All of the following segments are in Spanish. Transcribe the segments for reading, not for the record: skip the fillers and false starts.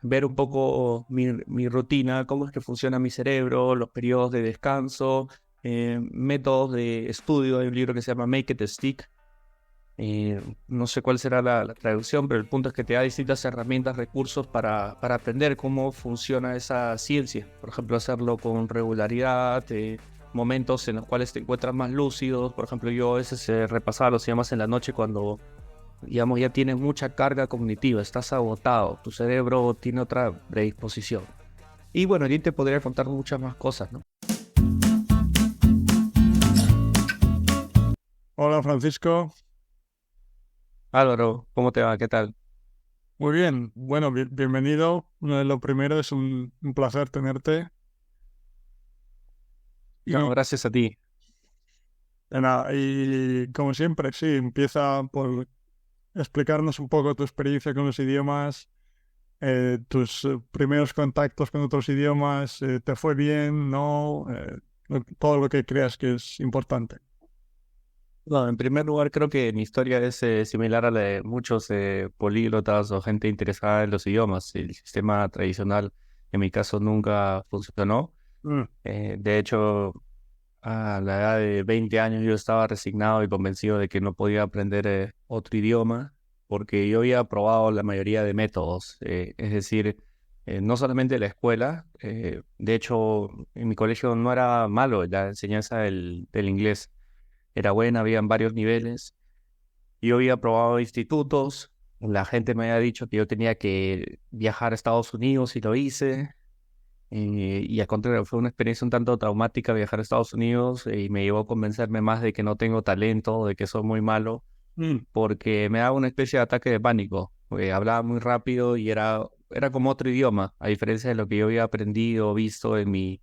ver un poco mi rutina, cómo es que funciona mi cerebro, los periodos de descanso, métodos de estudio. Hay un libro que se llama Make It Stick. No sé cuál será la traducción, pero el punto es que te da distintas herramientas, recursos para aprender cómo funciona esa ciencia. Por ejemplo, hacerlo con regularidad, momentos en los cuales te encuentras más lúcidos. Por ejemplo, yo a veces repasaba los idiomas en la noche cuando, digamos, ya tienes mucha carga cognitiva, estás agotado, tu cerebro tiene otra predisposición. Y bueno, yo te podría contar muchas más cosas, ¿no? Hola Francisco, Álvaro, ¿cómo te va? ¿Qué tal? muy bien. Bueno, bienvenido. Lo primero es un placer tenerte. No, Y, gracias a ti. y como siempre, sí, empieza por explicarnos un poco tu experiencia con los idiomas, tus primeros contactos con otros idiomas, ¿te fue bien? ¿No? Todo lo que creas que es importante. No, en primer lugar, creo que mi historia es similar a la de muchos políglotas o gente interesada en los idiomas. El sistema tradicional, en mi caso, nunca funcionó. Mm, De hecho, a la edad de 20 años yo estaba resignado y convencido de que no podía aprender otro idioma porque yo había probado la mayoría de métodos. Es decir, no solamente la escuela. De hecho, en mi colegio no era malo la enseñanza del inglés. Era buena, habían varios niveles. Yo había probado institutos, la gente me había dicho que yo tenía que viajar a Estados Unidos y lo hice. Y al contrario, fue una experiencia un tanto traumática viajar a Estados Unidos y me llevó a convencerme más de que no tengo talento, de que soy muy malo, mm. porque me daba una especie de ataque de pánico. Hablaba muy rápido y era como otro idioma, a diferencia de lo que yo había aprendido o visto en mi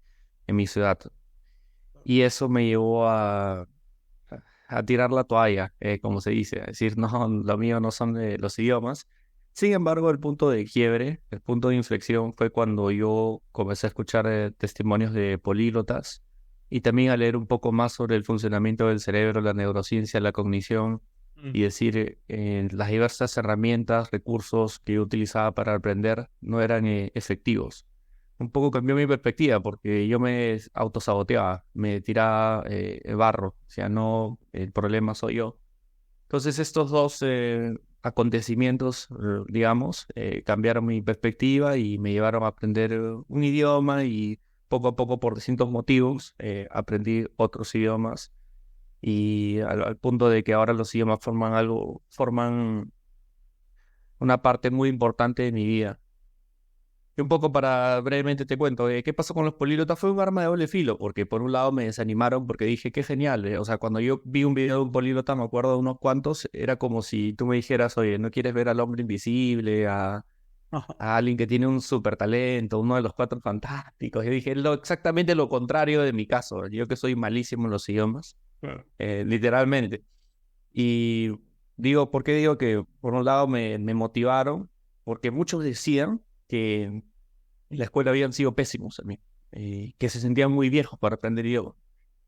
ciudad. Y eso me llevó a tirar la toalla, como se dice, a decir, no, lo mío no son los idiomas. Sin embargo, el punto de quiebre, el punto de inflexión fue cuando yo comencé a escuchar testimonios de políglotas y también a leer un poco más sobre el funcionamiento del cerebro, la neurociencia, la cognición Mm. y decir, las diversas herramientas, recursos que yo utilizaba para aprender no eran efectivos. Un poco cambió mi perspectiva porque yo me autosaboteaba, me tiraba barro, o sea, no, el problema soy yo. Entonces estos dos acontecimientos, digamos, cambiaron mi perspectiva y me llevaron a aprender un idioma y poco a poco por distintos motivos aprendí otros idiomas y al punto de que ahora los idiomas forman una parte muy importante de mi vida. Y un poco para brevemente te cuento, ¿qué pasó con los políglotas? Fue un arma de doble filo, porque por un lado me desanimaron porque dije, qué genial. O sea, cuando yo vi un video de un políglota, me acuerdo de unos cuantos, era como si tú me dijeras, oye, ¿no quieres ver al hombre invisible, a alguien que tiene un súper talento, uno de los cuatro fantásticos? Yo dije, exactamente lo contrario de mi caso, yo que soy malísimo en los idiomas, Claro. literalmente. Y digo, ¿por qué digo que por un lado me motivaron? Porque muchos decían que en la escuela habían sido pésimos a mí, que se sentían muy viejos para aprender idioma.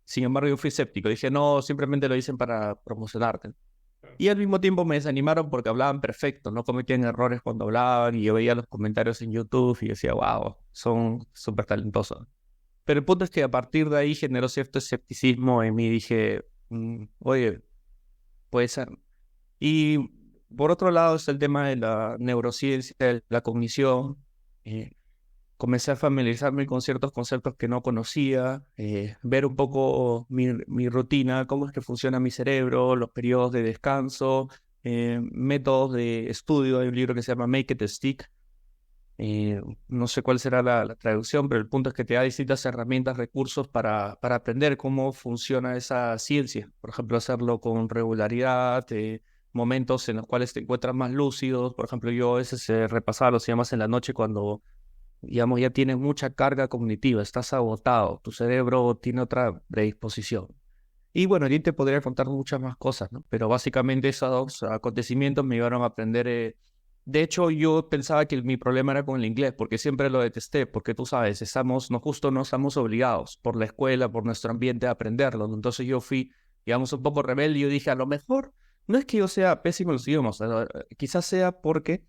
Sin embargo, yo fui escéptico. Dije, no, simplemente lo dicen para promocionarte. Y al mismo tiempo me desanimaron porque hablaban perfecto, no cometían errores cuando hablaban y yo veía los comentarios en YouTube y decía, wow, son súper talentosos. Pero el punto es que a partir de ahí generó cierto escepticismo en mí. Dije, oye, puede ser. Y por otro lado está el tema de la neurociencia, de la cognición. Eh, Comencé a familiarizarme con ciertos conceptos que no conocía, ver un poco mi rutina, cómo es que funciona mi cerebro, los periodos de descanso, métodos de estudio. Hay un libro que se llama Make It Stick. No sé cuál será la traducción, pero el punto es que te da distintas herramientas, recursos para aprender cómo funciona esa ciencia. Por ejemplo, hacerlo con regularidad, momentos en los cuales te encuentras más lúcidos. Por ejemplo, yo a veces repasaba los idiomas en la noche cuando, digamos, ya tienes mucha carga cognitiva, estás agotado, tu cerebro tiene otra predisposición. Y bueno, yo te podría contar muchas más cosas, ¿no? Pero básicamente esos dos acontecimientos me llevaron a aprender. De hecho, yo pensaba que mi problema era con el inglés, porque siempre lo detesté, porque tú sabes, no justo no estamos obligados por la escuela, por nuestro ambiente a aprenderlo, ¿no? Entonces yo fui, digamos, un poco rebelde y yo dije, a lo mejor no es que yo sea pésimo en los idiomas, quizás sea porque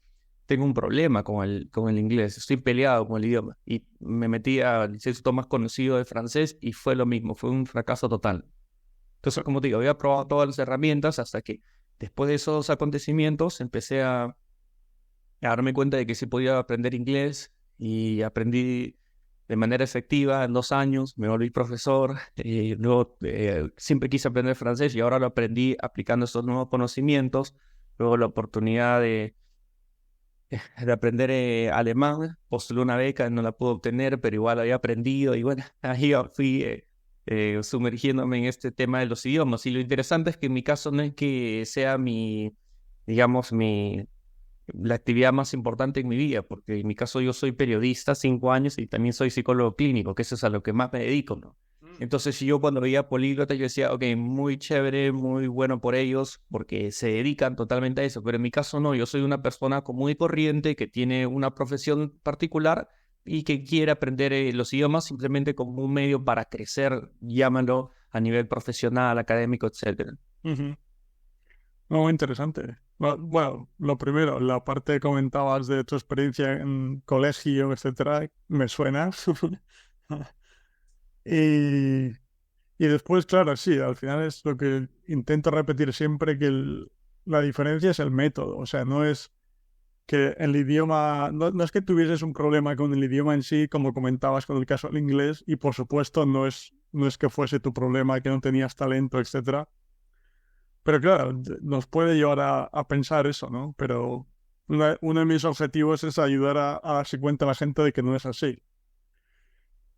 tengo un problema con el inglés, estoy peleado con el idioma. Y me metí al instituto más conocido de francés y fue lo mismo, fue un fracaso total. Entonces, como te digo, había probado todas las herramientas hasta que después de esos acontecimientos empecé a darme cuenta de que sí podía aprender inglés y aprendí de manera efectiva en 2 años, me volví profesor, luego siempre quise aprender francés y ahora lo aprendí aplicando estos nuevos conocimientos, luego la oportunidad de aprender alemán, postulé una beca, no la pude obtener, pero igual había aprendido y bueno, ahí fui sumergiéndome en este tema de los idiomas. Y lo interesante es que en mi caso no es que sea digamos, la actividad más importante en mi vida, porque en mi caso yo soy periodista 5 años y también soy psicólogo clínico, que eso es a lo que más me dedico, ¿no? Entonces yo cuando veía políglotas yo decía, ok, muy chévere, muy bueno por ellos, porque se dedican totalmente a eso, pero en mi caso no, yo soy una persona común y corriente que tiene una profesión particular y que quiere aprender los idiomas simplemente como un medio para crecer, llámalo a nivel profesional, académico, etcétera. Ujú. No, muy interesante. Bueno, lo primero, la parte que comentabas de tu experiencia en colegio, etcétera, me suena. Y, y después, claro, sí, al final es lo que intento repetir siempre, que la diferencia es el método. O sea, no es que el idioma, no es que tuvieses un problema con el idioma en sí, como comentabas con el caso del inglés, y por supuesto no es que fuese tu problema, que no tenías talento, etcétera. Pero claro, nos puede llevar a pensar eso, ¿no? Pero uno de mis objetivos es ayudar a darse cuenta a la gente de que no es así.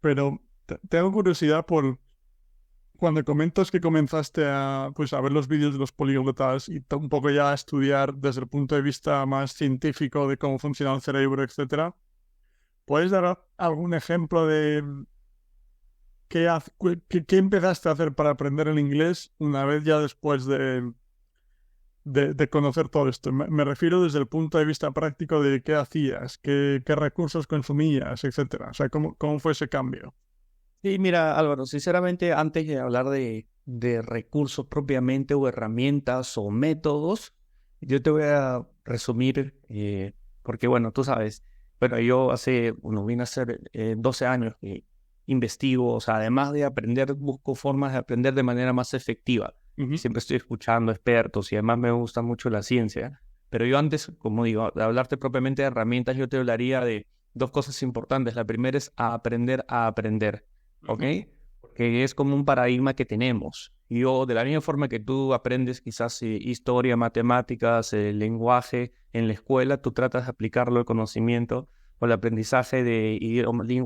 Pero tengo curiosidad por cuando comentas que comenzaste pues, a ver los vídeos de los políglotas y un poco ya a estudiar desde el punto de vista más científico de cómo funciona el cerebro, etcétera. ¿Puedes dar algún ejemplo de qué empezaste a hacer para aprender el inglés una vez ya después de conocer todo esto? Me refiero desde el punto de vista práctico de qué hacías, qué recursos consumías, etcétera. O sea, ¿cómo fue ese cambio? Sí, mira, Álvaro, sinceramente, antes de hablar de recursos propiamente o herramientas o métodos, yo te voy a resumir, porque bueno, tú sabes, bueno, yo vine a hacer 12 años que investigo, o sea, además de aprender, busco formas de aprender de manera más efectiva. Ujú. Siempre estoy escuchando expertos y además me gusta mucho la ciencia. Pero yo antes, como digo, de hablarte propiamente de herramientas, yo te hablaría de dos cosas importantes. La primera es aprender a aprender. ¿Ok? Ujú. Porque es como un paradigma que tenemos. Yo, de la misma forma que tú aprendes quizás historia, matemáticas, lenguaje en la escuela, tú tratas de aplicarlo el conocimiento o el aprendizaje de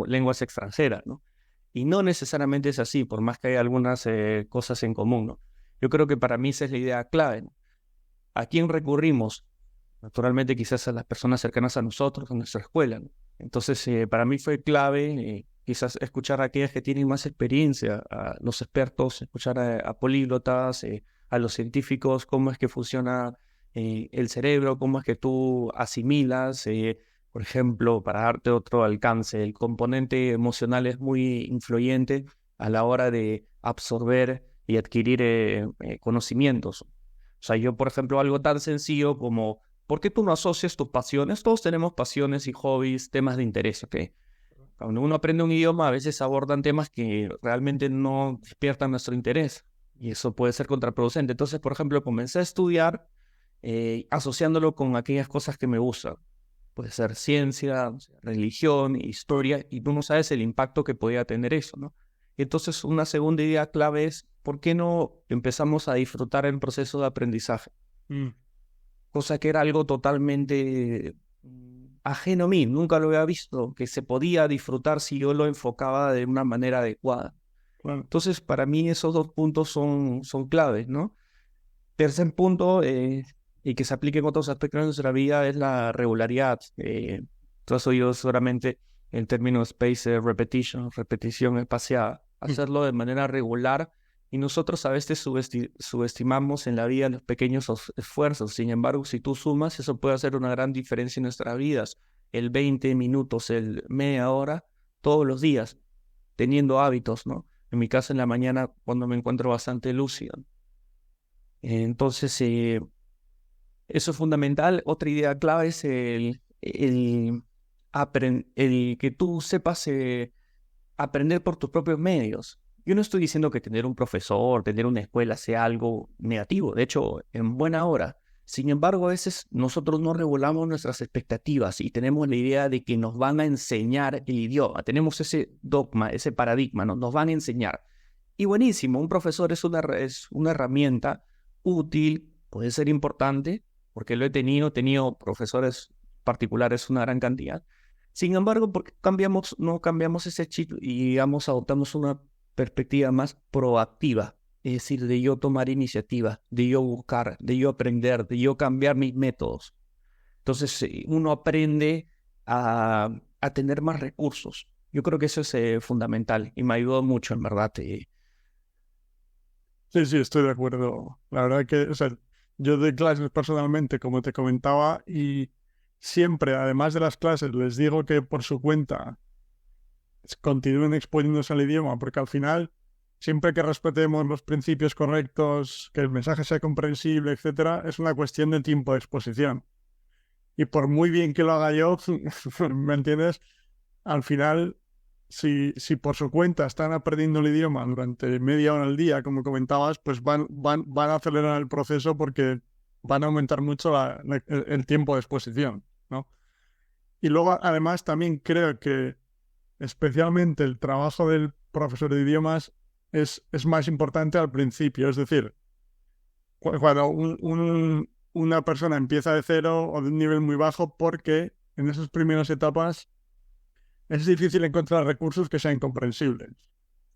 lenguas extranjeras, ¿no? Y no necesariamente es así, por más que hay algunas cosas en común, ¿no? Yo creo que para mí esa es la idea clave, ¿no? ¿A quién recurrimos? Naturalmente quizás a las personas cercanas a nosotros, a nuestra escuela, ¿no? Entonces, para mí fue clave quizás escuchar a aquellas que tienen más experiencia, a los expertos, escuchar a políglotas, a los científicos, cómo es que funciona el cerebro, cómo es que tú asimilas, por ejemplo, para darte otro alcance, el componente emocional es muy influyente a la hora de absorber y adquirir conocimientos. O sea, yo, por ejemplo, algo tan sencillo como ¿por qué tú no asocias tus pasiones? Todos tenemos pasiones y hobbies, temas de interés, ¿ok? Cuando uno aprende un idioma, a veces abordan temas que realmente no despiertan nuestro interés y eso puede ser contraproducente. Entonces, por ejemplo, comencé a estudiar asociándolo con aquellas cosas que me gustan. Puede ser ciencia, no sé, religión, historia, y tú no sabes el impacto que podía tener eso, ¿no? Y entonces, una segunda idea clave es, ¿por qué no empezamos a disfrutar el proceso de aprendizaje? Mm. Cosa que era algo totalmente ajeno a mí, nunca lo había visto, que se podía disfrutar si yo lo enfocaba de una manera adecuada. Claro. Entonces, para mí esos dos puntos son claves, ¿no? Tercer punto, y que se aplique en otros aspectos de nuestra vida, es la regularidad. Tú has oído seguramente el término spaced repetition, repetición espaciada. Mm. Hacerlo de manera regular y nosotros a veces subestimamos en la vida los pequeños esfuerzos. Sin embargo, si tú sumas, eso puede hacer una gran diferencia en nuestras vidas. El 20 minutos, el media hora, todos los días, teniendo hábitos, ¿no? En mi caso, en la mañana, cuando me encuentro bastante lúcido. Entonces, eso es fundamental. Otra idea clave es el, el que tú sepas aprender por tus propios medios. Yo no estoy diciendo que tener un profesor, tener una escuela sea algo negativo, de hecho, en buena hora. Sin embargo, a veces nosotros no regulamos nuestras expectativas y tenemos la idea de que nos van a enseñar el idioma. Tenemos ese dogma, ese paradigma, ¿no? Nos van a enseñar. Y buenísimo, un profesor es una herramienta útil, puede ser importante, porque lo he tenido profesores particulares una gran cantidad. Sin embargo, porque no cambiamos ese chip y digamos, adoptamos una perspectiva más proactiva, es decir, de yo tomar iniciativa, de yo buscar, de yo aprender, de yo cambiar mis métodos. Entonces, uno aprende a tener más recursos. Yo creo que eso es fundamental y me ayudó mucho, en verdad. Sí, sí, estoy de acuerdo. La verdad que, o sea, yo doy clases personalmente, como te comentaba, y siempre, además de las clases, les digo que por su cuenta continúen exponiéndose al idioma, porque al final, siempre que respetemos los principios correctos, que el mensaje sea comprensible, etcétera, es una cuestión de tiempo de exposición. Y por muy bien que lo haga yo, ¿me entiendes? Al final, si por su cuenta están aprendiendo el idioma durante media hora al día, como comentabas, pues van a acelerar el proceso porque van a aumentar mucho el tiempo de exposición, ¿no? Y luego, además, también creo que especialmente el trabajo del profesor de idiomas es más importante al principio. Es decir, cuando una persona empieza de cero o de un nivel muy bajo, porque en esas primeras etapas es difícil encontrar recursos que sean comprensibles.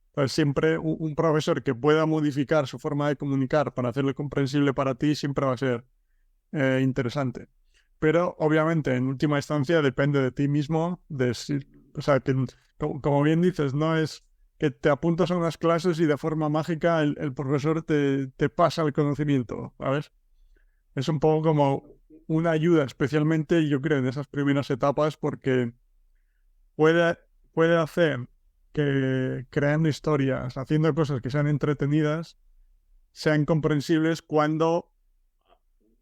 Entonces, siempre un profesor que pueda modificar su forma de comunicar para hacerlo comprensible para ti siempre va a ser interesante. Pero, obviamente, en última instancia, depende de ti mismo. O sea, que, como bien dices, no es que te apuntas a unas clases y de forma mágica el profesor te pasa el conocimiento, ¿sabes? Es un poco como una ayuda, especialmente, yo creo, en esas primeras etapas, porque puede, puede hacer que creando historias, haciendo cosas que sean entretenidas, sean comprensibles cuando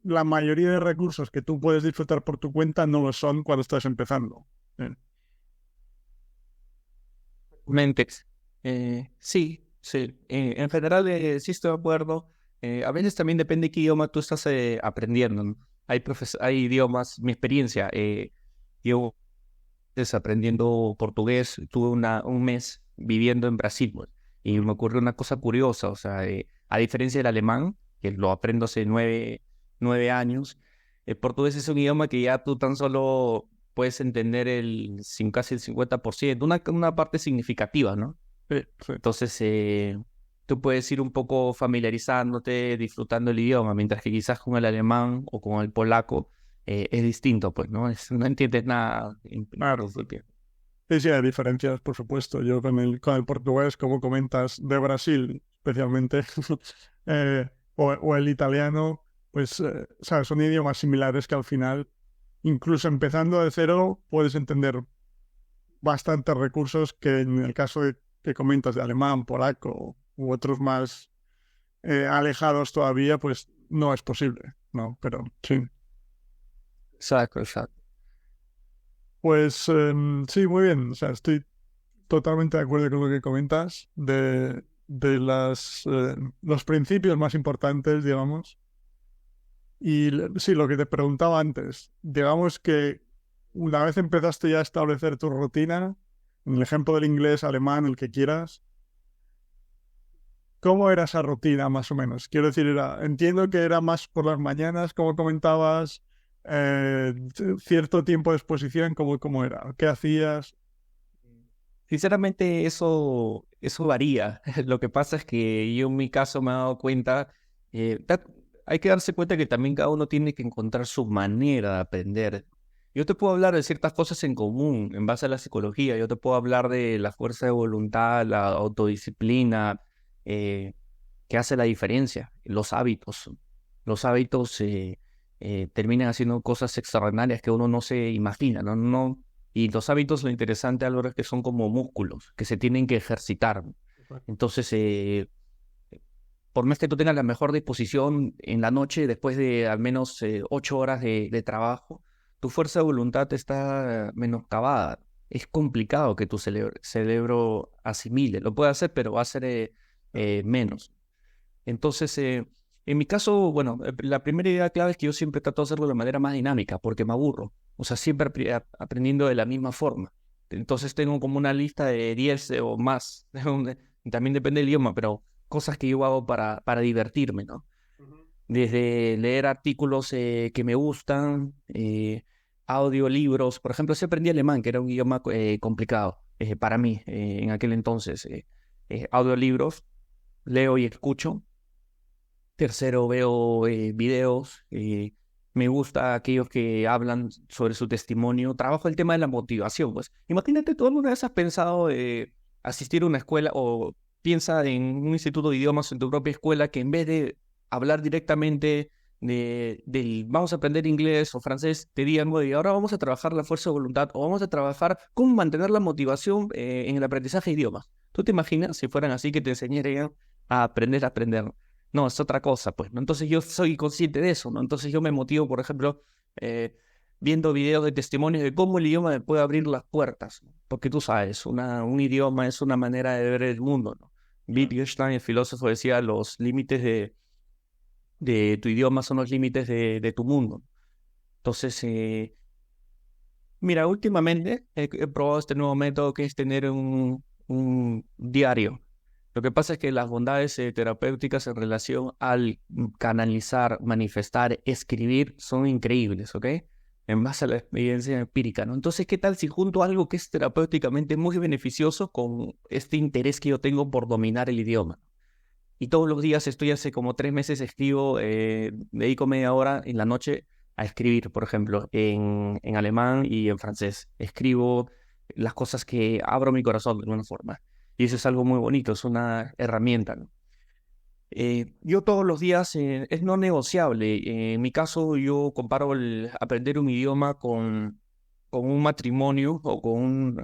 la mayoría de recursos que tú puedes disfrutar por tu cuenta no lo son cuando estás empezando. Mente. Sí, sí. En general, sí estoy de acuerdo. A veces también depende de qué idioma tú estás aprendiendo, ¿no? Hay idiomas, mi experiencia, yo aprendiendo portugués, tuve un mes viviendo en Brasil, pues, y me ocurrió una cosa curiosa, o sea, a diferencia del alemán, que lo aprendo hace 9 años, el portugués es un idioma que ya tú tan solo puedes entender casi el 50%, una parte significativa, ¿no? Sí, sí. Entonces, tú puedes ir un poco familiarizándote, disfrutando el idioma, mientras que quizás con el alemán o con el polaco es distinto, pues, ¿no? No entiendes nada en Claro. principio. Sí, sí, hay diferencias, por supuesto. Yo con el portugués, como comentas, de Brasil, especialmente, o el italiano, pues, ¿sabes? Son idiomas similares que al final, incluso empezando de cero, puedes entender bastantes recursos que en el caso que comentas de alemán, polaco u otros más alejados todavía, pues no es posible, ¿no? Pero sí. Exacto, exacto. Pues sí, muy bien. O sea, estoy totalmente de acuerdo con lo que comentas de los principios más importantes, digamos. Y sí, lo que te preguntaba antes, digamos que una vez empezaste ya a establecer tu rutina, en el ejemplo del inglés, alemán, el que quieras, ¿cómo era esa rutina más o menos? Quiero decir, entiendo que era más por las mañanas, como comentabas, cierto tiempo de exposición, ¿cómo era? ¿Qué hacías? Sinceramente, eso varía. Lo que pasa es que yo en mi caso me he dado cuenta, hay que darse cuenta que también cada uno tiene que encontrar su manera de aprender. Yo te puedo hablar de ciertas cosas en común en base a la psicología. Yo te puedo hablar de la fuerza de voluntad, la autodisciplina, eh, que hace la diferencia. Los hábitos. Los hábitos terminan haciendo cosas extraordinarias que uno no se imagina, ¿no? Y los hábitos, lo interesante, Álvaro, es que son como músculos que se tienen que ejercitar. Entonces, por más que tú tengas la mejor disposición en la noche, después de al menos 8 horas de trabajo, tu fuerza de voluntad está menoscabada. Es complicado que tu cerebro asimile. Lo puede hacer, pero va a ser menos. Entonces, en mi caso, bueno, la primera idea clave es que yo siempre trato de hacerlo de manera más dinámica, porque me aburro. O sea, siempre aprendiendo de la misma forma. Entonces tengo como una lista de 10 o más. También depende del idioma, pero cosas que yo hago para divertirme, ¿no? Ujú. Desde leer artículos que me gustan, audiolibros. Por ejemplo, sí aprendí alemán, que era un idioma complicado para mí en aquel entonces. Audiolibros, leo y escucho. Tercero, veo videos. Me gusta aquellos que hablan sobre su testimonio. Trabajo el tema de la motivación, pues. Imagínate, ¿tú alguna vez has pensado asistir a una escuela o piensa en un instituto de idiomas en tu propia escuela que en vez de hablar directamente del vamos a aprender inglés o francés, te digan, "Oye, ahora vamos a trabajar la fuerza de voluntad o vamos a trabajar cómo mantener la motivación en el aprendizaje de idiomas"? ¿Tú te imaginas si fueran así que te enseñarían a aprender a aprender? No, es otra cosa, pues, ¿no? Entonces yo soy consciente de eso, ¿no? Entonces yo me motivo, por ejemplo, eh, viendo videos de testimonios de cómo el idioma me puede abrir las puertas, ¿no? Porque tú sabes, un idioma es una manera de ver el mundo, ¿no? Wittgenstein, el filósofo, decía, los límites de tu idioma son los límites de tu mundo. Entonces, mira, últimamente he probado este nuevo método que es tener un diario. Lo que pasa es que las bondades terapéuticas en relación al canalizar, manifestar, escribir son increíbles, ¿ok? En base a la experiencia empírica, ¿no? Entonces, ¿qué tal si junto algo que es terapéuticamente muy beneficioso con este interés que yo tengo por dominar el idioma? Y todos los días estoy hace como 3 meses escribo, dedico media hora en la noche a escribir, por ejemplo, en alemán y en francés. Escribo las cosas que abro mi corazón de alguna forma. Y eso es algo muy bonito, es una herramienta, ¿no? Yo todos los días es no negociable. En mi caso, yo comparo el aprender un idioma con un matrimonio o con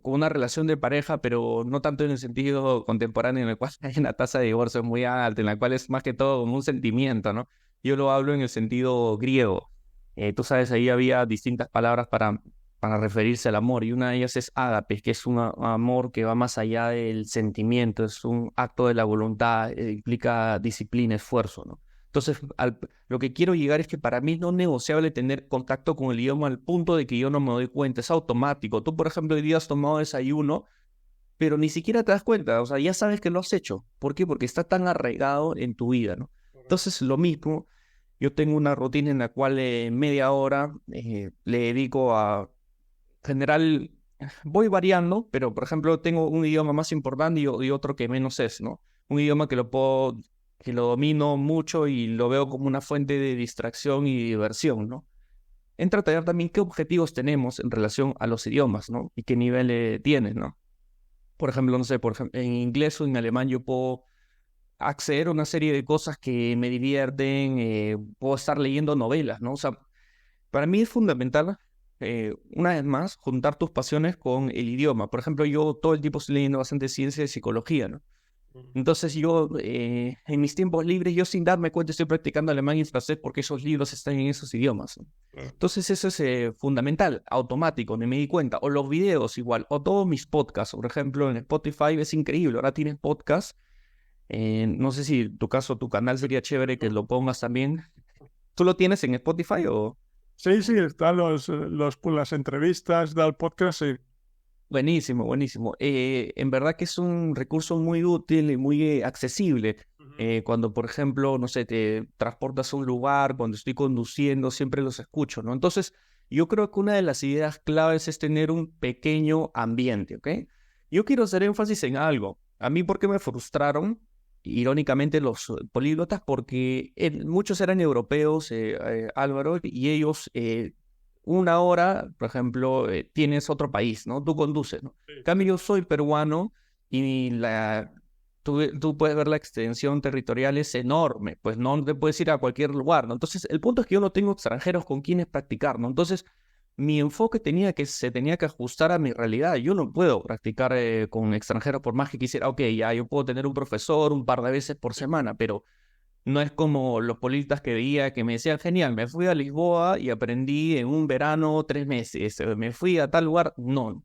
una relación de pareja, pero no tanto en el sentido contemporáneo en el cual hay una tasa de divorcio muy alta, en la cual es más que todo como un sentimiento, ¿no? Yo lo hablo en el sentido griego. Tú sabes, ahí había distintas palabras para referirse al amor, y una de ellas es ágape, que es un amor que va más allá del sentimiento, es un acto de la voluntad, implica disciplina, esfuerzo, ¿no? Entonces, lo que quiero llegar es que para mí es no negociable tener contacto con el idioma al punto de que yo no me doy cuenta, es automático. Tú, por ejemplo, hoy día has tomado desayuno, pero ni siquiera te das cuenta, o sea, ya sabes que lo has hecho. ¿Por qué? Porque está tan arraigado en tu vida, ¿no? Entonces, lo mismo, yo tengo una rutina en la cual media hora le dedico a general, voy variando, pero por ejemplo tengo un idioma más importante y otro que menos es, ¿no? Un idioma que lo domino mucho y lo veo como una fuente de distracción y diversión, ¿no? Entra a tallar también qué objetivos tenemos en relación a los idiomas, ¿no? Y qué nivel tienes, ¿no? Por ejemplo, no sé, en inglés o en alemán yo puedo acceder a una serie de cosas que me divierten, puedo estar leyendo novelas, ¿no? O sea, para mí es fundamental, una vez más, juntar tus pasiones con el idioma. Por ejemplo, yo todo el tiempo estoy leyendo bastante ciencia y psicología, ¿no? Entonces yo, en mis tiempos libres, yo sin darme cuenta estoy practicando alemán y francés porque esos libros están en esos idiomas, ¿no? Entonces eso es fundamental, automático, ni me di cuenta. O los videos igual, o todos mis podcasts, por ejemplo, en Spotify es increíble. Ahora tienes podcast. No sé si en tu caso, tu canal sería chévere que lo pongas también. ¿Tú lo tienes en Spotify o...? Sí, sí, están las entrevistas del podcast, sí. Buenísimo, buenísimo. En verdad que es un recurso muy útil y muy accesible. Ujú. Cuando, por ejemplo, no sé, te transportas a un lugar, cuando estoy conduciendo, siempre los escucho, ¿no? Entonces, yo creo que una de las ideas claves es tener un pequeño ambiente, ¿ok? Yo quiero hacer énfasis en algo. A mí, ¿por qué me frustraron? Irónicamente, los políglotas, porque muchos eran europeos, Álvaro, y ellos 1 hora, por ejemplo, tienes otro país, ¿no? Tú conduces, ¿no? Sí. En cambio, yo soy peruano y tú puedes ver la extensión territorial es enorme, pues no te puedes ir a cualquier lugar, ¿no? Entonces, el punto es que yo no tengo extranjeros con quienes practicar, ¿no? Entonces, mi enfoque se tenía que ajustar a mi realidad. Yo no puedo practicar con extranjeros por más que quisiera. Ok, ya, yo puedo tener un profesor un par de veces por semana, pero No es como los políticos que veía que me decían, genial, me fui a Lisboa y aprendí en un verano 3 meses, me fui a tal lugar. No.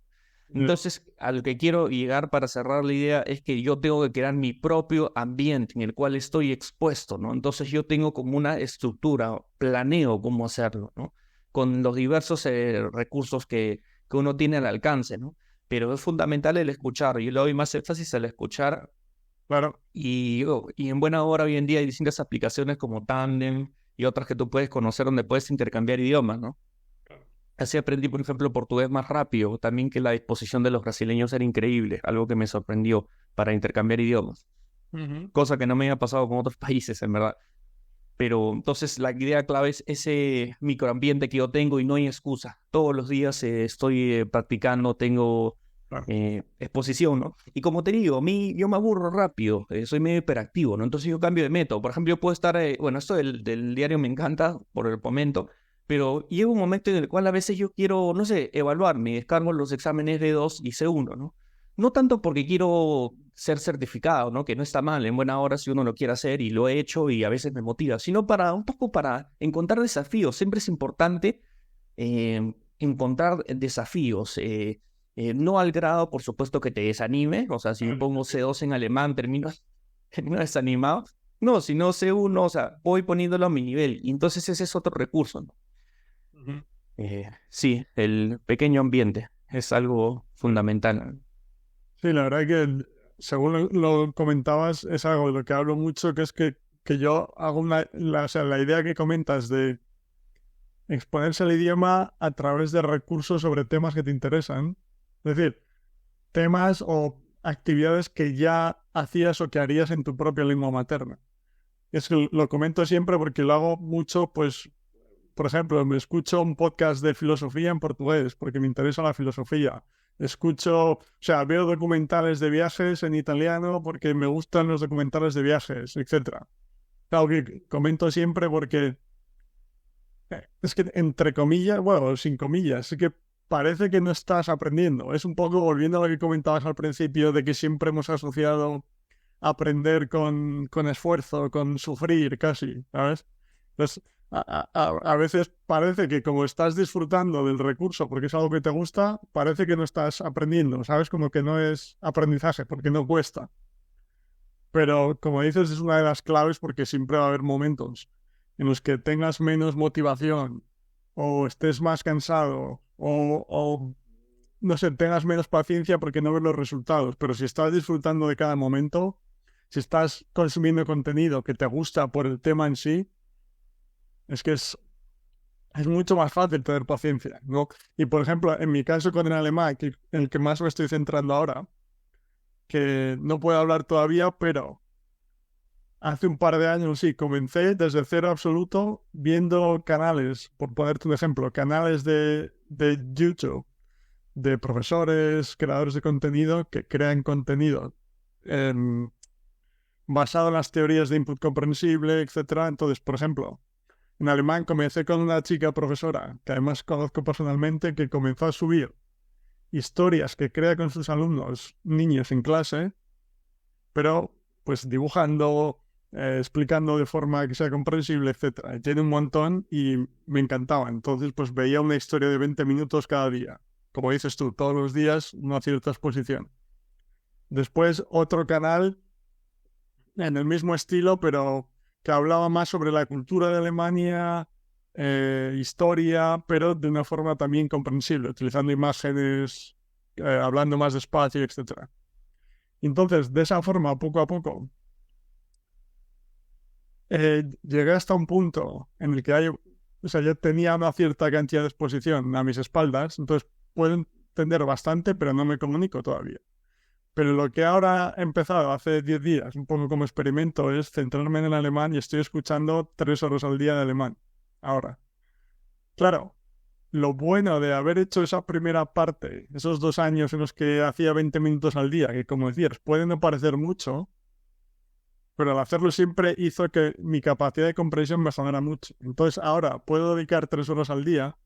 Entonces, a lo que quiero llegar para cerrar la idea es que yo tengo que crear mi propio ambiente en el cual estoy expuesto, ¿no? Entonces yo tengo como una estructura, planeo cómo hacerlo, ¿no? Con los diversos recursos que uno tiene al alcance, ¿no? Pero es fundamental el escuchar. Yo le doy más énfasis al escuchar Claro. y en buena hora hoy en día hay distintas aplicaciones como Tandem y otras que tú puedes conocer donde puedes intercambiar idiomas, ¿no? Así aprendí, por ejemplo, portugués más rápido. También que la disposición de los brasileños era increíble, algo que me sorprendió para intercambiar idiomas. Ujú. Cosa que no me había pasado con otros países, en verdad. Pero entonces la idea clave es ese microambiente que yo tengo y no hay excusa. Todos los días estoy practicando, tengo Claro. exposición, ¿no? Y como te digo, yo me aburro rápido, soy medio hiperactivo, ¿no? Entonces yo cambio de método. Por ejemplo, yo puedo estar, bueno, esto del diario me encanta por el momento, pero llega un momento en el cual a veces yo quiero, no sé, evaluarme, descargo los exámenes B2 y C1, ¿no? No tanto porque quiero ser certificado, ¿no? Que no está mal, en buena hora si uno lo quiere hacer y lo he hecho y a veces me motiva, sino para un poco para encontrar desafíos. Siempre es importante encontrar desafíos. No al grado, por supuesto, que te desanime. O sea, si me pongo C2 en alemán, termino desanimado. No, si no C1, o sea, voy poniéndolo a mi nivel. Y entonces ese es otro recurso, ¿no? Ujú. Sí, el pequeño ambiente es algo fundamental. Sí, la verdad que según lo comentabas, es algo de lo que hablo mucho, que es que yo hago o sea, la idea que comentas de exponerse al idioma a través de recursos sobre temas que te interesan. Es decir, temas o actividades que ya hacías o que harías en tu propia lengua materna. Es que lo comento siempre porque lo hago mucho, pues, por ejemplo, me escucho un podcast de filosofía en portugués porque me interesa la filosofía. Escucho, o sea, veo documentales de viajes en italiano porque me gustan los documentales de viajes, etcétera. Claro que comento siempre porque es que entre comillas, bueno, sin comillas, es que parece que no estás aprendiendo. Es un poco volviendo a lo que comentabas al principio de que siempre hemos asociado aprender con esfuerzo, con sufrir casi, ¿sabes? Entonces, a veces parece que como estás disfrutando del recurso porque es algo que te gusta, parece que no estás aprendiendo, ¿sabes? Como que no es aprendizaje porque no cuesta. Pero como dices, es una de las claves porque siempre va a haber momentos en los que tengas menos motivación o estés más cansado o no sé, tengas menos paciencia porque no ves los resultados. Pero si estás disfrutando de cada momento, si estás consumiendo contenido que te gusta por el tema en sí, es que es mucho más fácil tener paciencia, ¿no? Y por ejemplo, en mi caso con el alemán, en el que más me estoy centrando ahora, que no puedo hablar todavía, pero hace un par de años sí, comencé desde cero absoluto viendo canales, por ponerte un ejemplo, canales de YouTube, de profesores, creadores de contenido que crean contenido basado en las teorías de input comprensible, etcétera. Entonces, por ejemplo, en alemán comencé con una chica profesora, que además conozco personalmente, que comenzó a subir historias que crea con sus alumnos, niños en clase, pero pues dibujando, explicando de forma que sea comprensible, etcétera. Tiene un montón y me encantaba. Entonces, pues veía una historia de 20 minutos cada día. Como dices tú, todos los días una cierta exposición. Después otro canal en el mismo estilo, pero que hablaba más sobre la cultura de Alemania, historia, pero de una forma también comprensible, utilizando imágenes, hablando más despacio, etcétera. Entonces, de esa forma, poco a poco, llegué hasta un punto en el que o sea, ya tenía una cierta cantidad de exposición a mis espaldas, entonces puedo entender bastante, pero no me comunico todavía. Pero lo que ahora he empezado hace 10 días, un poco como experimento, es centrarme en el alemán y estoy escuchando 3 horas al día de alemán. Ahora, claro, lo bueno de haber hecho esa primera parte, esos 2 años en los que hacía 20 minutos al día, que como decías, puede no parecer mucho, pero al hacerlo siempre hizo que mi capacidad de comprensión mejorara mucho. Entonces ahora puedo dedicar 3 horas al día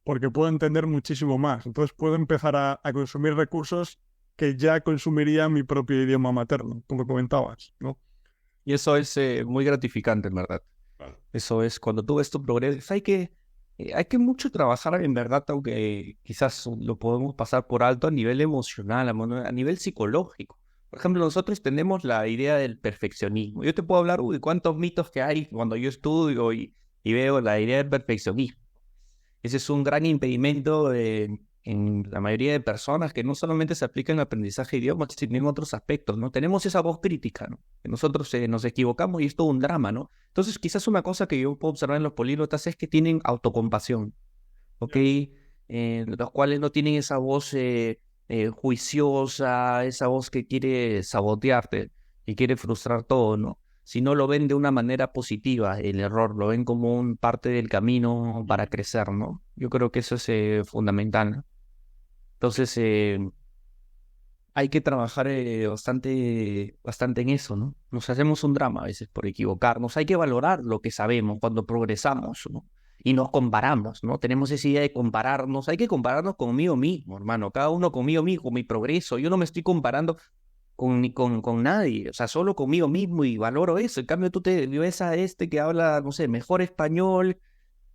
porque puedo entender muchísimo más. Entonces puedo empezar a consumir recursos que ya consumiría mi propio idioma materno, como comentabas, ¿no? Y eso es muy gratificante, en verdad. Vale. Eso es cuando tú ves tu progreso. Hay que mucho trabajar, en verdad, aunque quizás lo podemos pasar por alto a nivel emocional, a nivel psicológico. Por ejemplo, nosotros tenemos la idea del perfeccionismo. Yo te puedo hablar, de cuántos mitos que hay cuando yo estudio y veo la idea del perfeccionismo. Ese es un gran impedimento en la mayoría de personas que no solamente se aplica en el aprendizaje de idiomas, sino en otros aspectos, ¿no? Tenemos esa voz crítica, ¿no? Que nosotros nos equivocamos y es todo un drama, ¿no? Entonces, quizás una cosa que yo puedo observar en los políglotas es que tienen autocompasión, ¿ok? Los cuales no tienen esa voz juiciosa, esa voz que quiere sabotearte y quiere frustrar todo, ¿no? Si no lo ven de una manera positiva, el error, lo ven como un parte del camino para crecer, ¿no? Yo creo que eso es fundamental, ¿no? Entonces, hay que trabajar bastante en eso, ¿no? Nos hacemos un drama a veces por equivocarnos. Hay que valorar lo que sabemos cuando progresamos, ¿no? Y nos comparamos, ¿no? Tenemos esa idea de compararnos. Hay que compararnos conmigo mismo, hermano. Cada uno conmigo mismo, con mi progreso. Yo no me estoy comparando con nadie, o sea, solo conmigo mismo y valoro eso. En cambio, tú te ves a este que habla, no sé, mejor español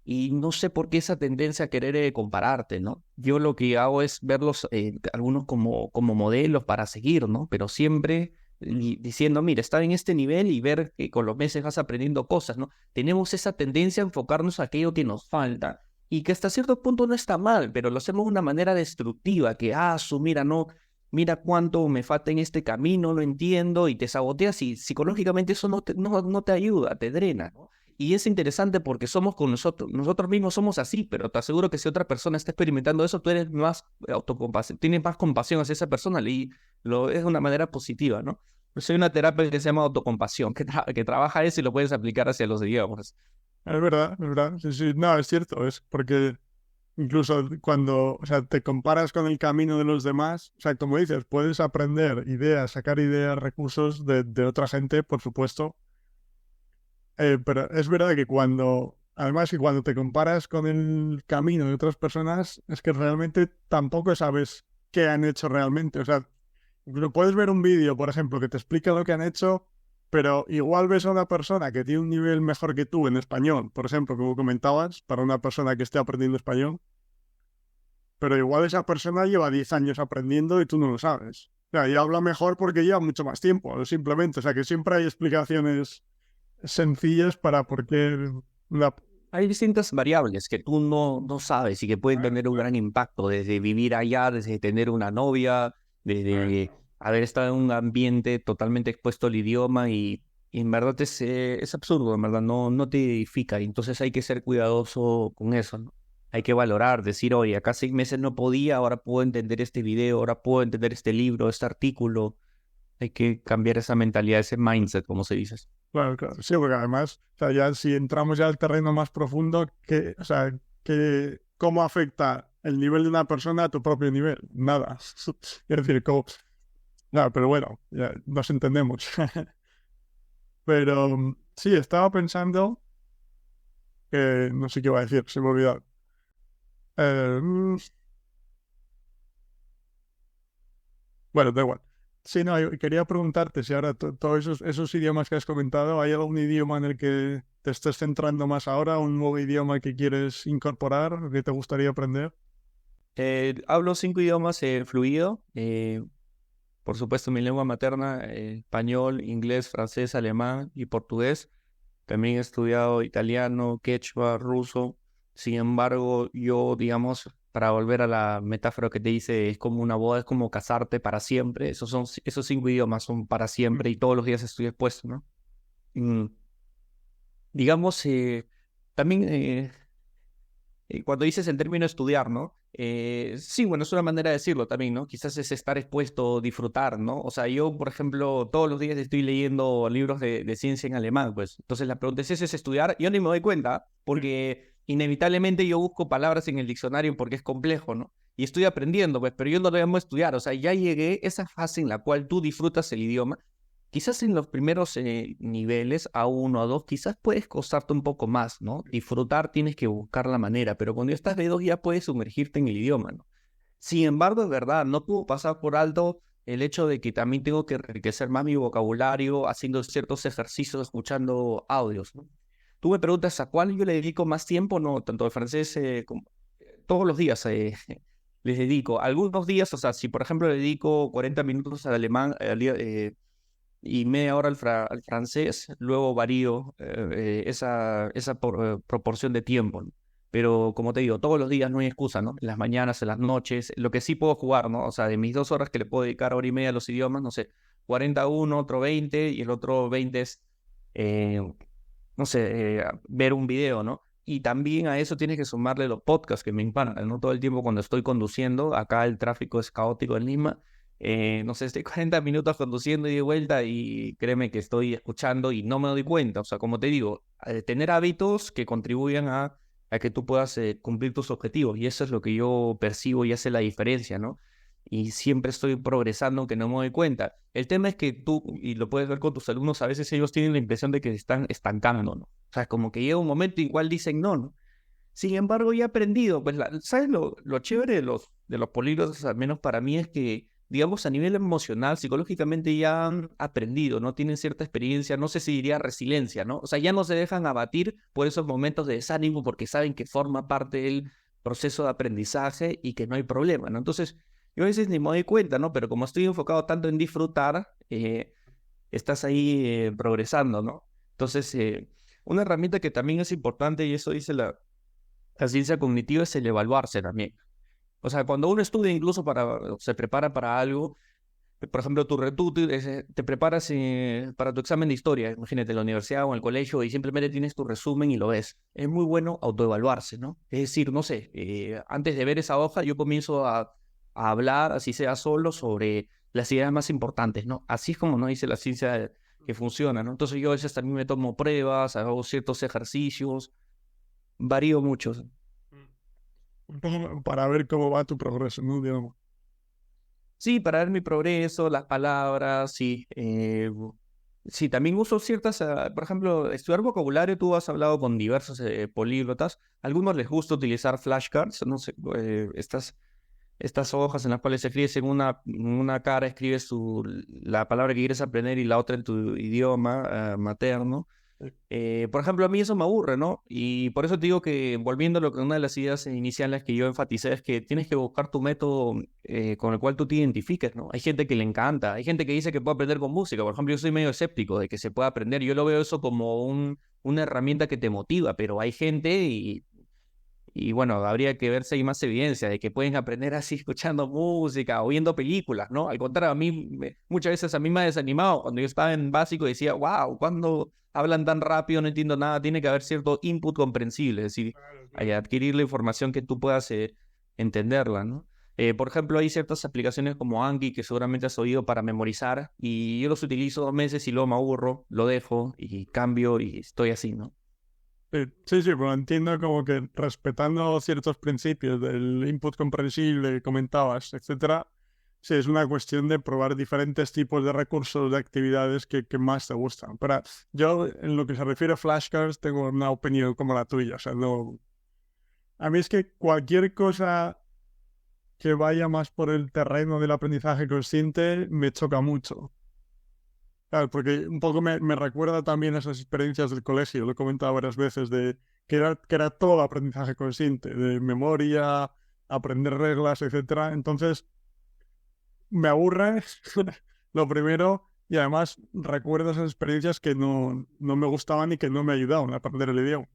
y no sé por qué esa tendencia a querer compararte, ¿no? Yo lo que hago es verlos, algunos como modelos para seguir, ¿no? Pero siempre diciendo, mira, está en este nivel y ver que con los meses vas aprendiendo cosas, ¿no? Tenemos esa tendencia a enfocarnos a aquello que nos falta y que hasta cierto punto no está mal, pero lo hacemos de una manera destructiva, que, mira, no, mira cuánto me falta en este camino, lo entiendo, y te saboteas y psicológicamente eso no te ayuda, te drena, ¿no? Y es interesante porque somos con nosotros mismos somos así, pero te aseguro que si otra persona está experimentando eso, tú eres más autocompasivo, tienes más compasión hacia esa persona y lo es de una manera positiva, ¿no? Pues hay una terapia que se llama autocompasión, que trabaja eso y lo puedes aplicar hacia los idiomas. Es verdad, es verdad. Sí, sí. No, es cierto, es porque incluso cuando, o sea, te comparas con el camino de los demás, o sea, como dices, puedes aprender ideas, sacar ideas, recursos de otra gente, por supuesto. Pero es verdad que además que cuando te comparas con el camino de otras personas, es que realmente tampoco sabes qué han hecho realmente. O sea, incluso puedes ver un vídeo, por ejemplo, que te explica lo que han hecho, pero igual ves a una persona que tiene un nivel mejor que tú en español, por ejemplo, como comentabas, para una persona que esté aprendiendo español, pero igual esa persona lleva 10 años aprendiendo y tú no lo sabes. O sea, y habla mejor porque lleva mucho más tiempo, simplemente. O sea, que siempre hay explicaciones sencillas para por qué la... Hay distintas variables que tú no sabes y que pueden tener un gran impacto, desde vivir allá, desde tener una novia, desde haber estado en un ambiente totalmente expuesto al idioma y en verdad es absurdo, en verdad, no te edifica. Y entonces hay que ser cuidadoso con eso, ¿no? Hay que valorar, decir, oye, acá 6 meses no podía, ahora puedo entender este video, ahora puedo entender este libro, este artículo. Hay que cambiar esa mentalidad, ese mindset, como se dice. Claro, claro. Sí, porque además, o sea, ya si entramos ya al terreno más profundo, o sea, ¿cómo afecta el nivel de una persona a tu propio nivel? Nada. Es decir, no, pero bueno, ya nos entendemos. Pero sí, estaba pensando que no sé qué iba a decir, se me olvidó. Eh, mm, bueno, da igual. Sí, no, yo quería preguntarte si ahora todos esos idiomas que has comentado, ¿hay algún idioma en el que te estés centrando más ahora? ¿Un nuevo idioma que quieres incorporar, que te gustaría aprender? Hablo 5 idiomas fluido. Por supuesto, mi lengua materna, español, inglés, francés, alemán y portugués. También he estudiado italiano, quechua, ruso. Sin embargo, yo, digamos, para volver a la metáfora que te hice, es como una boda, es como casarte para siempre. Esos 5 idiomas son para siempre y todos los días estoy expuesto, ¿no? Mm, digamos, también cuando dices el término estudiar, ¿no? Sí, bueno, es una manera de decirlo también, ¿no? Quizás es estar expuesto, disfrutar, ¿no? O sea, yo, por ejemplo, todos los días estoy leyendo libros de ciencia en alemán, pues. Entonces la pregunta es, ¿ese es estudiar? Yo ni me doy cuenta, porque inevitablemente yo busco palabras en el diccionario porque es complejo, ¿no? Y estoy aprendiendo, pues, pero yo no lo llamo estudiar. O sea, ya llegué a esa fase en la cual tú disfrutas el idioma. Quizás en los primeros niveles, A1, A2, quizás puedes costarte un poco más, ¿no? Disfrutar tienes que buscar la manera, pero cuando ya estás B2 ya puedes sumergirte en el idioma, ¿no? Sin embargo, es verdad, no puedo pasar por alto el hecho de que también tengo que enriquecer más mi vocabulario haciendo ciertos ejercicios, escuchando audios, ¿no? Tú me preguntas a cuál yo le dedico más tiempo, no, tanto al francés como todos los días les dedico. Algunos días, o sea, si por ejemplo le dedico 40 minutos al alemán y media hora al francés, luego varío esa proporción de tiempo, ¿no? Pero como te digo, todos los días no hay excusa, ¿no? En las mañanas, en las noches, lo que sí puedo jugar, ¿no? O sea, de mis 2 horas que le puedo dedicar hora y media a los idiomas, no sé, 40 a uno, otro 20 y el otro 20 es, eh, no sé, ver un video, ¿no? Y también a eso tienes que sumarle los podcasts que me encantan, ¿no? Todo el tiempo cuando estoy conduciendo, acá el tráfico es caótico en Lima, no sé, estoy 40 minutos conduciendo y de vuelta y créeme que estoy escuchando y no me doy cuenta. O sea, como te digo, tener hábitos que contribuyan a que tú puedas cumplir tus objetivos. Y eso es lo que yo percibo y hace la diferencia, ¿no? Y siempre estoy progresando aunque no me doy cuenta. El tema es que tú, y lo puedes ver con tus alumnos, a veces ellos tienen la impresión de que se están estancando, ¿no? O sea, como que llega un momento en cual dicen no, ¿no? Sin embargo, ya he aprendido, pues, ¿sabes lo chévere de los políglotas, al menos para mí, es que, digamos, a nivel emocional, psicológicamente ya han aprendido, ¿no? Tienen cierta experiencia, no sé si diría resiliencia, ¿no? O sea, ya no se dejan abatir por esos momentos de desánimo porque saben que forma parte del proceso de aprendizaje y que no hay problema, ¿no? Entonces, yo a veces ni me doy cuenta, ¿no? Pero como estoy enfocado tanto en disfrutar, estás ahí progresando, ¿no? Entonces, una herramienta que también es importante, y eso dice la ciencia cognitiva, es el evaluarse también. O sea, cuando uno estudia incluso se prepara para algo, por ejemplo, te preparas para tu examen de historia, imagínate, en la universidad o en el colegio, y simplemente tienes tu resumen y lo ves. Es muy bueno autoevaluarse, ¿no? Es decir, no sé, antes de ver esa hoja, yo comienzo a hablar, así sea solo, sobre las ideas más importantes, ¿no? Así es como nos dice la ciencia que funciona, ¿no? Entonces yo a veces también me tomo pruebas, hago ciertos ejercicios, varío mucho. Un poco para ver cómo va tu progreso, ¿no? Digamos. Sí, para ver mi progreso, las palabras, sí. Sí, también uso ciertas, por ejemplo, estudiar vocabulario, tú has hablado con diversos políglotas, a algunos les gusta utilizar flashcards, no sé, estas hojas en las cuales escribes en una cara, escribes la palabra que quieres aprender y la otra en tu idioma materno. Por ejemplo, a mí eso me aburre, ¿no? Y por eso te digo que, volviendo a lo que una de las ideas iniciales que yo enfaticé, es que tienes que buscar tu método con el cual tú te identifiques, ¿no? Hay gente que le encanta, hay gente que dice que puede aprender con música. Por ejemplo, yo soy medio escéptico de que se pueda aprender. Yo lo veo eso como una herramienta que te motiva, pero hay gente y bueno, habría que ver si hay más evidencia de que pueden aprender así escuchando música o viendo películas, ¿no? Al contrario, muchas veces a mí me ha desanimado. Cuando yo estaba en básico decía, wow, cuando hablan tan rápido no entiendo nada, tiene que haber cierto input comprensible, es decir, Claro, hay claro. adquirir la información que tú puedas entenderla, ¿no? Por ejemplo, hay ciertas aplicaciones como Anki que seguramente has oído para memorizar y yo los utilizo 2 meses y luego me aburro, lo dejo y cambio y estoy así, ¿no? Sí, sí, pero entiendo como que respetando ciertos principios del input comprensible que comentabas, etcétera, sí, es una cuestión de probar diferentes tipos de recursos, de actividades que más te gustan. Pero yo, en lo que se refiere a flashcards, tengo una opinión como la tuya. O sea, no... A mí es que cualquier cosa que vaya más por el terreno del aprendizaje consciente me choca mucho. Claro, porque un poco me recuerda también a esas experiencias del colegio, lo he comentado varias veces, de que era todo aprendizaje consciente, de memoria, aprender reglas, etcétera. Entonces, me aburre lo primero y además recuerdo esas experiencias que no me gustaban y que no me ayudaban a aprender el idioma.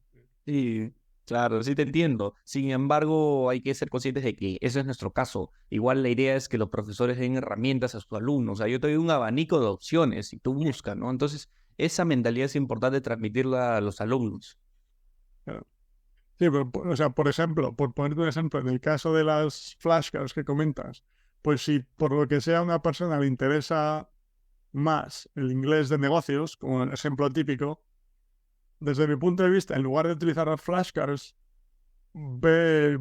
Sí, claro, sí te entiendo. Sin embargo, hay que ser conscientes de que ese es nuestro caso. Igual la idea es que los profesores den herramientas a sus alumnos. O sea, yo te doy un abanico de opciones y tú buscas, ¿no? Entonces, esa mentalidad es importante transmitirla a los alumnos. Claro. Sí, pero, o sea, por ejemplo, por ponerte un ejemplo, en el caso de las flashcards que comentas, pues si por lo que sea a una persona le interesa más el inglés de negocios, como el ejemplo típico, desde mi punto de vista, en lugar de utilizar las flashcards, ve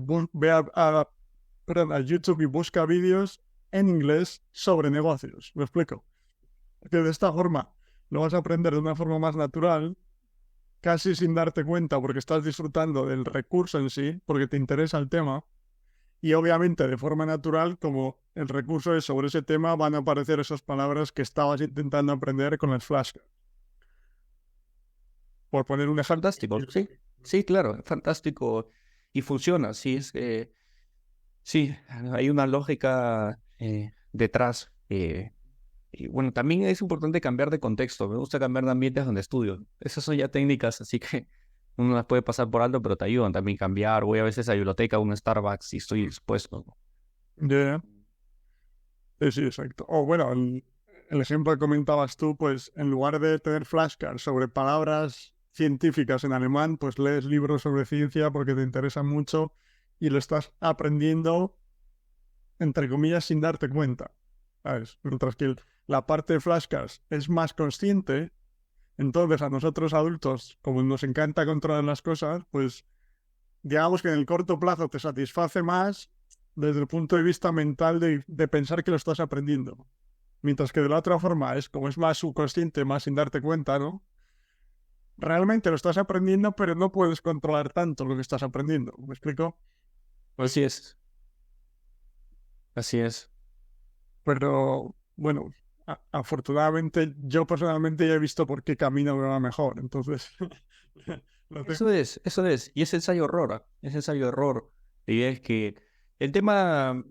perdón, a YouTube y busca vídeos en inglés sobre negocios. ¿Me explico? Que de esta forma lo vas a aprender de una forma más natural, casi sin darte cuenta, porque estás disfrutando del recurso en sí, porque te interesa el tema, Y obviamente de forma natural, como el recurso es sobre ese tema, van a aparecer esas palabras que estabas intentando aprender con el flashcard. Por poner un ejemplo. Fantástico, sí, sí, claro, fantástico y funciona, sí, sí, hay una lógica detrás. Y bueno, también es importante cambiar de contexto. Me gusta cambiar de ambientes donde estudio. Esas son ya técnicas, así que uno las puede pasar por alto, pero te ayudan también a cambiar. Voy a veces a la biblioteca, a un Starbucks y estoy expuesto, ¿no? Yeah. Sí, sí, exacto. O bueno, el ejemplo que comentabas tú, pues en lugar de tener flashcards sobre palabras científicas en alemán, pues lees libros sobre ciencia porque te interesan mucho y lo estás aprendiendo, entre comillas, sin darte cuenta, ¿sabes? Mientras que la parte de flashcards es más consciente, entonces a nosotros adultos, como nos encanta controlar las cosas, pues digamos que en el corto plazo te satisface más desde el punto de vista mental de pensar que lo estás aprendiendo. Mientras que de la otra forma es como es más subconsciente, más sin darte cuenta, ¿no? Realmente lo estás aprendiendo, pero no puedes controlar tanto lo que estás aprendiendo. ¿Me explico? Así es, así es. Pero bueno, afortunadamente yo personalmente ya he visto por qué camino me va mejor. Entonces, lo tengo. Eso es. Y es ensayo-error, es ensayo-error. La idea es que el tema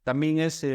también es,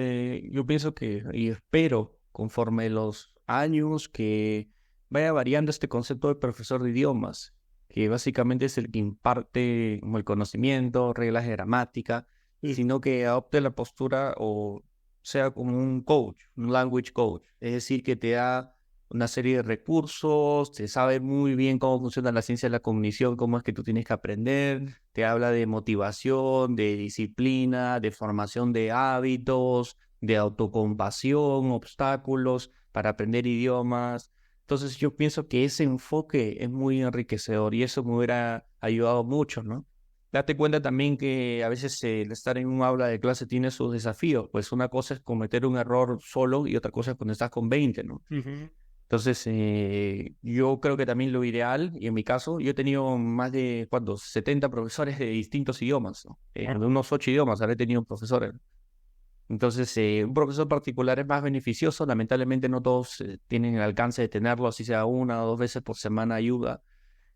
yo pienso que, y espero, conforme los años, que vaya variando este concepto de profesor de idiomas, que básicamente es el que imparte como el conocimiento, reglas de gramática, Sí, sino que adopte la postura o sea como un coach, un language coach. Es decir, que te da una serie de recursos, se sabe muy bien cómo funciona la ciencia de la cognición, cómo es que tú tienes que aprender, te habla de motivación, de disciplina, de formación de hábitos, de autocompasión, obstáculos para aprender idiomas. Entonces yo pienso que ese enfoque es muy enriquecedor y eso me hubiera ayudado mucho, ¿no? Date cuenta también que a veces el estar en un aula de clase tiene sus desafíos, pues una cosa es cometer un error solo y otra cosa es cuando estás con 20, ¿no? ujú, Entonces, yo creo que también lo ideal, y en mi caso, yo he tenido más de, ¿cuántos? 70 profesores de distintos idiomas, ¿no? De unos 8 idiomas habré tenido profesores. Entonces, un profesor particular es más beneficioso. Lamentablemente, no todos tienen el alcance de tenerlo, así sea una o dos veces por semana ayuda.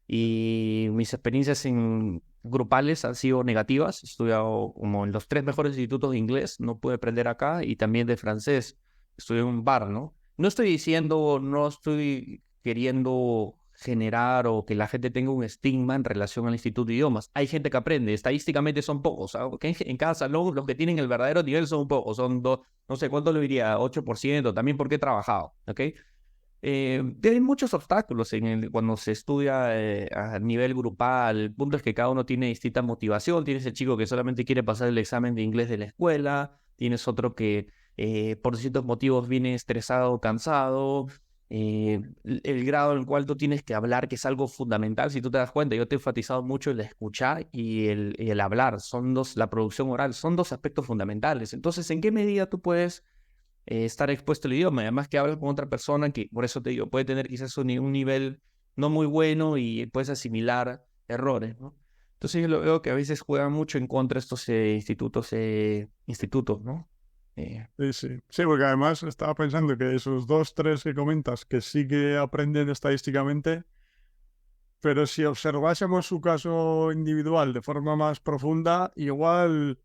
Y mis experiencias en grupales han sido negativas. He estudiado como en los 3 mejores institutos de inglés, no pude aprender acá, y también de francés. Estudié en un bar, ¿no? No estoy diciendo, no estoy queriendo generar o que la gente tenga un estigma en relación al instituto de idiomas. Hay gente que aprende, estadísticamente son pocos, ¿sabes? ¿Okay? En cada salón los que tienen el verdadero nivel son pocos, son dos, no sé cuánto lo diría, 8%, también porque he trabajado, ¿ok? Hay muchos obstáculos cuando se estudia a nivel grupal. El punto es que cada uno tiene distinta motivación. Tienes el chico que solamente quiere pasar el examen de inglés de la escuela. Tienes otro que por distintos motivos viene estresado, cansado. El grado en el cual tú tienes que hablar, que es algo fundamental. Si tú te das cuenta, yo te he enfatizado mucho el escuchar y el hablar. La producción oral, son dos aspectos fundamentales. Entonces, ¿en qué medida tú puedes estar expuesto al idioma? Además que hablas con otra persona que, por eso te digo, puede tener quizás un nivel no muy bueno y puedes asimilar errores, ¿no? Entonces yo lo veo que a veces juegan mucho en contra estos institutos, ¿no? Eh, sí, sí. Sí, porque además estaba pensando que esos dos, tres que comentas que sí que aprenden estadísticamente, pero si observásemos su caso individual de forma más profunda, igual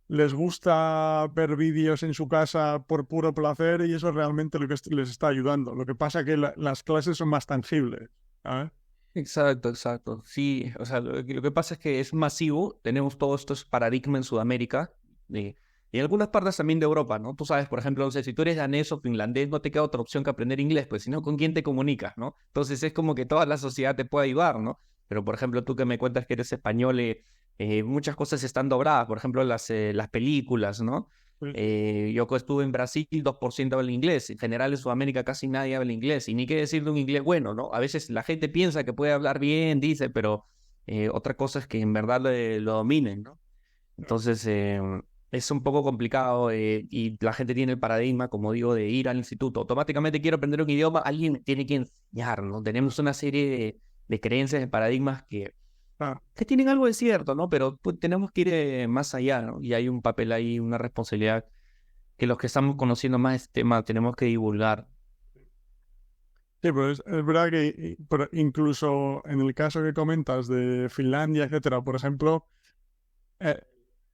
les gusta ver vídeos en su casa por puro placer y eso es realmente lo que les está ayudando. Lo que pasa es que las clases son más tangibles, ¿sabes? Exacto, exacto. Sí, o sea, lo que pasa es que es masivo. Tenemos todos estos paradigmas en Sudamérica y en algunas partes también de Europa, ¿no? Tú sabes, por ejemplo, no sé, si tú eres danés o finlandés, no te queda otra opción que aprender inglés, pues, sino con quién te comunicas, ¿no? Entonces es como que toda la sociedad te puede ayudar, ¿no? Pero, por ejemplo, tú que me cuentas que eres español, muchas cosas están dobradas, por ejemplo, las películas, ¿no? Sí, Yo que estuve en Brasil, 2% habla inglés. En general en Sudamérica casi nadie habla inglés. Y ni qué decir de un inglés bueno, ¿no? A veces la gente piensa que puede hablar bien, dice, pero otra cosa es que en verdad lo dominen, ¿no? Entonces es un poco complicado y la gente tiene el paradigma, como digo, de ir al instituto. Automáticamente quiero aprender un idioma, alguien me tiene que enseñar, ¿no? Tenemos una serie de creencias, de paradigmas que Ah, que tienen algo de cierto, ¿no? Pero pues, tenemos que ir más allá, ¿no? Y hay un papel ahí, una responsabilidad que los que estamos conociendo más este tema tenemos que divulgar. sí, pues es verdad que pero incluso en el caso que comentas de Finlandia, etcétera, por ejemplo, eh,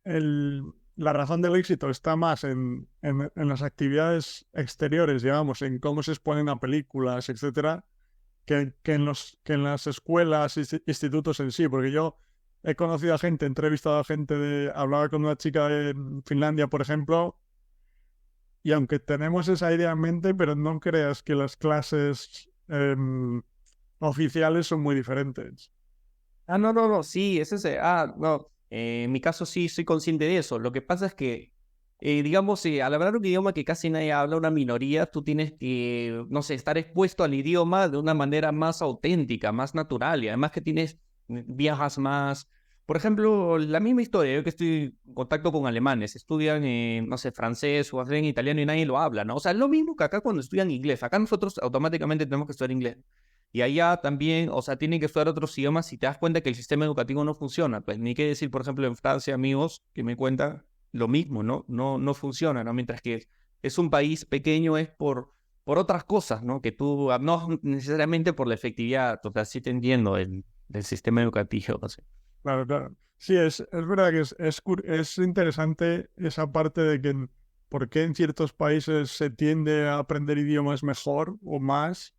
el- la razón del éxito está más en las actividades exteriores, digamos, en cómo se exponen a películas, etcétera, que en las escuelas y institutos en sí, porque yo he conocido a gente, he entrevistado a gente, hablaba con una chica de Finlandia, por ejemplo, y aunque tenemos esa idea en mente, pero no creas que las clases oficiales son muy diferentes. Ah, no, no, no, sí, es ese. Ah, no, en mi caso sí soy consciente de eso. Lo que pasa es que, digamos, al hablar un idioma que casi nadie habla, una minoría, tú tienes que, no sé, estar expuesto al idioma de una manera más auténtica, más natural, y además que tienes, viajas más. Por ejemplo, la misma historia, yo que estoy en contacto con alemanes, estudian, no sé, francés o hacen italiano y nadie lo habla, ¿no? O sea, es lo mismo que acá cuando estudian inglés. Acá nosotros automáticamente tenemos que estudiar inglés. Y allá también, o sea, tienen que estudiar otros idiomas y te das cuenta que el sistema educativo no funciona. Pues ni qué decir, por ejemplo, en Francia, amigos que me cuentan lo mismo, ¿no? No funciona, ¿no? Mientras que es un país pequeño, es por otras cosas, ¿no? Que tú, no necesariamente por la efectividad, o sea, sí te entiendo del sistema educativo, no sé. Claro, claro. Sí, es verdad que es interesante esa parte de que por qué en ciertos países se tiende a aprender idiomas mejor o más.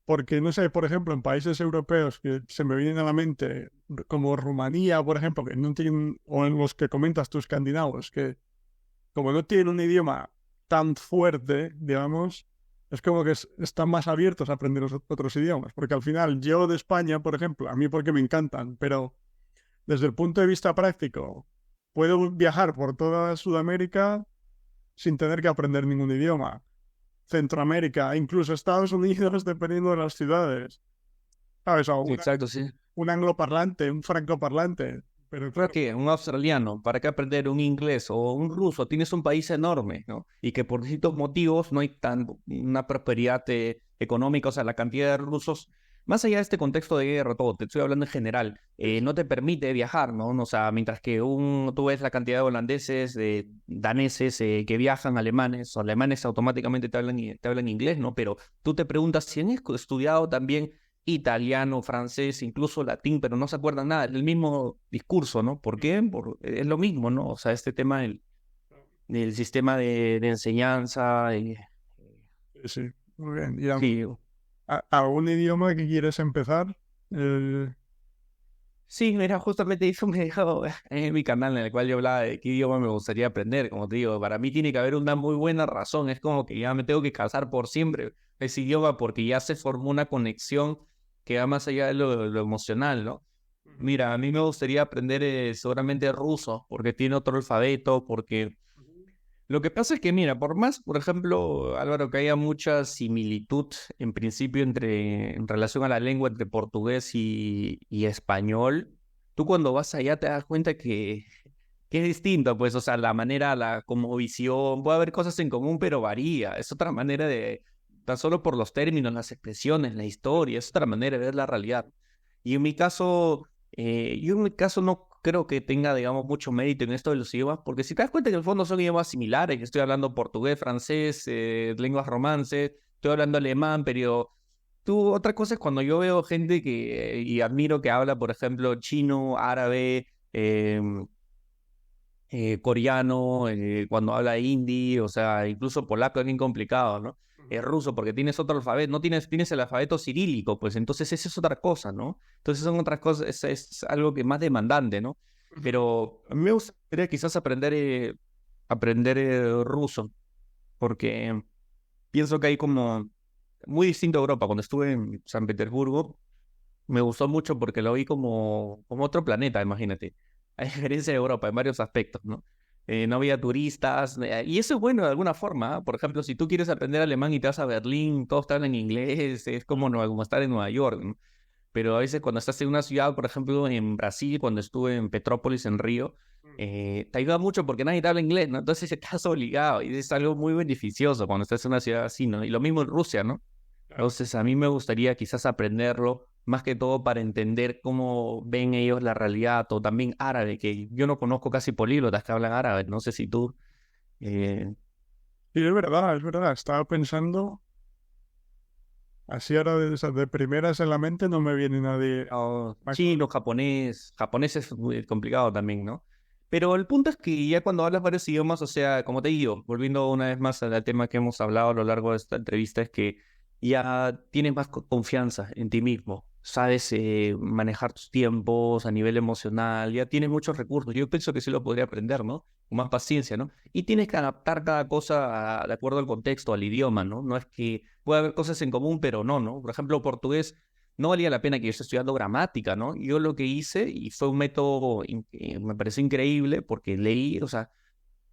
Porque, no sé, por ejemplo, en países europeos que se me vienen a la mente, como Rumanía, por ejemplo, que no tienen, o en los que comentas tú, escandinavos, que como no tienen un idioma tan fuerte, digamos, es como que están más abiertos a aprender otros idiomas. Porque al final, yo de España, por ejemplo, a mí porque me encantan, pero desde el punto de vista práctico, puedo viajar por toda Sudamérica sin tener que aprender ningún idioma. Centroamérica, incluso Estados Unidos, dependiendo de las ciudades. ¿Sabes? O Exacto, sí. un angloparlante, un francoparlante. Pero ¿Para claro, qué? Un australiano, ¿para qué aprender un inglés o un ruso? Tienes un país enorme, ¿no? Y que por distintos motivos no hay una prosperidad económica, o sea, la cantidad de rusos, más allá de este contexto de guerra, todo, te estoy hablando en general, sí, sí, no te permite viajar, ¿no? O sea, mientras que tú ves la cantidad de holandeses, de daneses que viajan, alemanes, o alemanes automáticamente te hablan inglés, ¿no? Pero tú te preguntas si han estudiado también italiano, francés, incluso latín, pero no se acuerdan nada, es el mismo discurso, ¿no? ¿Por qué? Es lo mismo, ¿no? O sea, este tema del sistema de enseñanza, sí, sí. Muy bien. ¿Y sí, algún idioma que quieres empezar? Eh, sí, mira, justamente eso me dejó en mi canal en el cual yo hablaba de qué idioma me gustaría aprender, como te digo, para mí tiene que haber una muy buena razón, es como que ya me tengo que casar por siempre ese idioma porque ya se formó una conexión que va más allá de lo emocional, ¿no? Mira, a mí me gustaría aprender seguramente ruso, porque tiene otro alfabeto, porque lo que pasa es que, mira, por más, por ejemplo, Álvaro, que haya mucha similitud en principio en relación a la lengua entre portugués y español, tú cuando vas allá te das cuenta que es distinto, pues, o sea, la manera, la como visión, puede haber cosas en común, pero varía, es otra manera tan solo por los términos, las expresiones, la historia, es otra manera de ver la realidad. Y en mi caso, yo en mi caso no creo que tenga, digamos, mucho mérito en esto de los idiomas, porque si te das cuenta que en el fondo son idiomas similares, que estoy hablando portugués, francés, lenguas romances, estoy hablando alemán, pero otra cosa es cuando yo veo gente y admiro que habla, por ejemplo, chino, árabe, coreano, cuando habla hindi, o sea, incluso polaco es bien complicado, ¿no? Es ruso porque tienes otro alfabeto, no tienes el alfabeto cirílico, pues entonces esa es otra cosa, ¿no? Entonces son otras cosas, es algo que más demandante, ¿no? Pero a mí me gustaría quizás aprender ruso, porque pienso que hay como muy distinto a Europa. Cuando estuve en San Petersburgo, me gustó mucho porque lo vi como otro planeta, imagínate. A diferencia de Europa en varios aspectos, ¿no? No había turistas, y eso es bueno de alguna forma. Por ejemplo, si tú quieres aprender alemán y te vas a Berlín, todos te hablan inglés, es como, como estar en Nueva York, ¿no? Pero a veces cuando estás en una ciudad, por ejemplo, en Brasil, cuando estuve en Petrópolis, en Río, te ayuda mucho porque nadie te habla inglés, ¿no? Entonces estás obligado y es algo muy beneficioso cuando estás en una ciudad así, ¿no? Y lo mismo en Rusia, ¿no? claro. Entonces a mí me gustaría quizás aprenderlo más que todo para entender cómo ven ellos la realidad, o también árabe, que yo no conozco casi políglotas que hablan árabe, no sé si tú... eh, Y es verdad, es verdad. Estaba pensando, así ahora de primeras en la mente no me viene nadie. chino, japonés es muy complicado también, ¿no? Pero el punto es que ya cuando hablas varios idiomas, o sea, como te digo, volviendo una vez más al tema que hemos hablado a lo largo de esta entrevista, es que ya tienes más confianza en ti mismo, sabes manejar tus tiempos a nivel emocional, ya tienes muchos recursos. Yo pienso que sí lo podría aprender, ¿no? Con más paciencia, ¿no? Y tienes que adaptar cada cosa de acuerdo al contexto, al idioma, ¿no? No es que pueda haber cosas en común, pero no, ¿no? Por ejemplo, portugués no valía la pena que yo esté estudiando gramática, ¿no? Yo lo que hice, y fue un método que me pareció increíble, porque leí, o sea,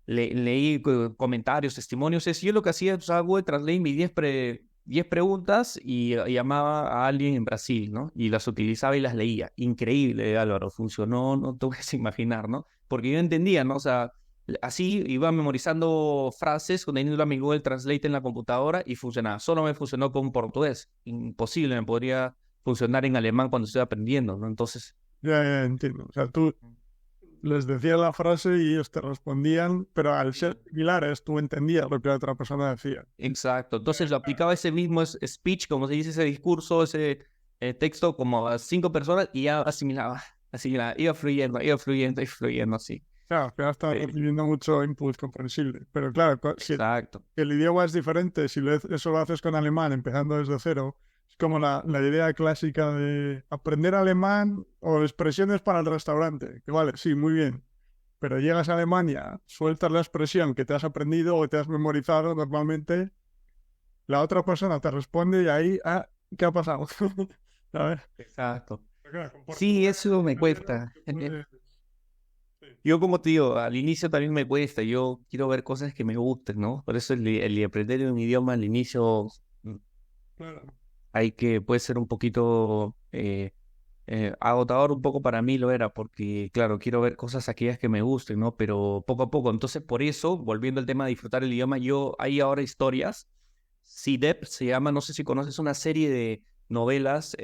leí comentarios, testimonios, es yo lo que hacía, usaba Google Translate mis 10 preguntas y llamaba a alguien en Brasil, ¿no? Y las utilizaba y las leía. Increíble, Álvaro, funcionó, no te puedes imaginar, ¿no? Porque yo entendía, ¿no? O sea, así iba memorizando frases, teniendo mi Google Translate en la computadora y funcionaba. Solo me funcionó con portugués. Imposible, me podría funcionar en alemán cuando estoy aprendiendo, ¿no? Entonces... Ya entiendo. O sea, tú les decías la frase y ellos te respondían, pero al ser similares tú entendías lo que la otra persona decía. Exacto. Entonces lo aplicaba ese mismo speech, como se dice, ese discurso, ese texto, como a 5 personas y ya asimilaba, iba fluyendo, así. Claro, al final estás recibiendo mucho input comprensible. Pero claro, si Exacto. el idioma es diferente, si eso lo haces con alemán, empezando desde cero, es como la idea clásica de aprender alemán o expresiones para el restaurante. Que vale, sí, muy bien. Pero llegas a Alemania, sueltas la expresión que te has aprendido o te has memorizado normalmente, la otra persona te responde y ahí, ¿qué ha pasado? ¿Sabes? Exacto. Claro, con Sí, portugués, eso me italiano, cuesta. sí. Yo, como te digo, al inicio también me cuesta. Yo quiero ver cosas que me gusten, ¿no? Por eso el aprender un idioma al inicio Claro. hay que, puede ser un poquito agotador, un poco para mí lo era, porque claro, quiero ver cosas aquellas que me gusten, ¿no? Pero poco a poco. Entonces, por eso, volviendo al tema de disfrutar el idioma, hay ahora historias. CDEP se llama, no sé si conoces, una serie de novelas,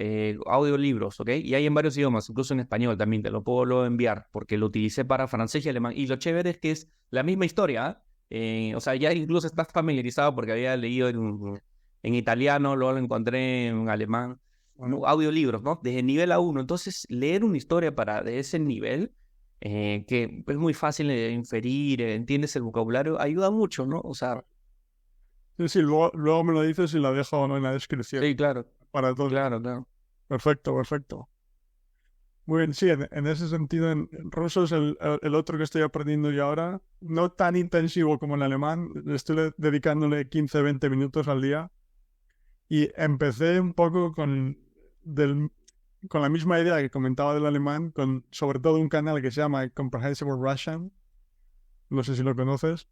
audiolibros, ¿ok? Y hay en varios idiomas, incluso en español también, te lo puedo luego enviar, porque lo utilicé para francés y alemán. Y lo chévere es que es la misma historia, ¿ah? O sea, ya incluso estás familiarizado porque había leído en italiano, luego lo encontré en alemán, ¿no? Audiolibros, ¿no? Desde nivel A1. Entonces, leer una historia de ese nivel, que es muy fácil de inferir, entiendes el vocabulario, ayuda mucho, ¿no? O sea, Sí, sí, luego me lo dices y la dejo, ¿no?, en la descripción sí, claro, para todos. claro, claro. Perfecto, perfecto. Muy bien, sí, en ese sentido, en ruso es el otro que estoy aprendiendo yo ahora, no tan intensivo como en alemán, estoy dedicándole 15, 20 minutos al día y empecé un poco con la misma idea que comentaba del alemán, con sobre todo un canal que se llama Comprehensible Russian, no sé si lo conoces.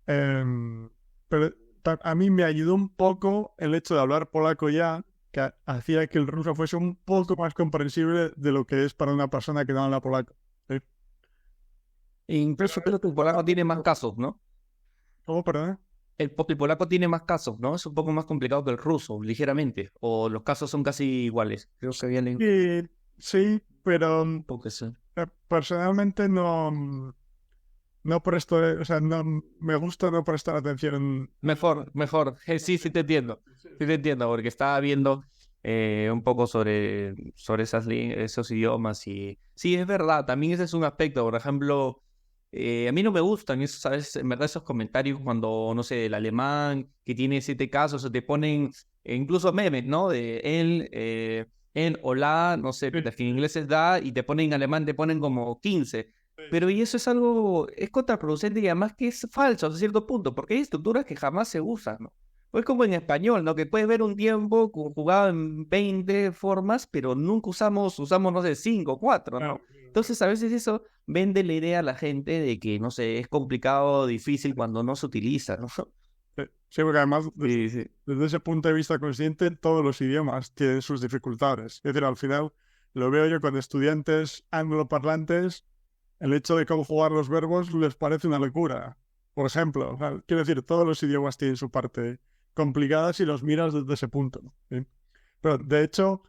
Pero a mí me ayudó un poco el hecho de hablar polaco ya, que hacía que el ruso fuese un poco más comprensible de lo que es para una persona que no habla polaco. ¿Sí? Incluso creo que el polaco tiene más casos, ¿no? ¿Cómo, perdón? El polaco tiene más casos, ¿no? Es un poco más complicado que el ruso, ligeramente. O los casos son casi iguales. Creo que vienen Y, sí, pero un poco eso. personalmente no presto, o sea, no me gusta no prestar atención. Mejor. Sí, sí te entiendo. Sí te entiendo, porque estaba viendo un poco sobre esos idiomas y... Sí, es verdad, también ese es un aspecto. Por ejemplo, a mí no me gustan esos, ¿sabes? En verdad, esos comentarios cuando, no sé, el alemán que tiene 7 casos, o te ponen incluso memes, ¿no? De él, en hola, no sé, Sí, que en inglés es da, y te ponen en alemán, te ponen como 15. sí, Pero y eso es algo, es contraproducente y además que es falso hasta cierto punto, porque hay estructuras que jamás se usan, ¿no? O es como en español, ¿no? Que puedes ver un tiempo jugado en 20 formas, pero nunca usamos, no sé, 5, 4, ¿no? claro. Entonces a veces eso vende la idea a la gente de que, no sé, es complicado, difícil cuando no se utiliza, ¿no? Sí, sí, porque además, Sí, sí. desde ese punto de vista consciente, todos los idiomas tienen sus dificultades. Es decir, al final lo veo yo con estudiantes angloparlantes, el hecho de conjugar los verbos les parece una locura. Por ejemplo, o sea, quiero decir, todos los idiomas tienen su parte complicada si los miras desde ese punto, ¿no? ¿Sí? Pero de hecho,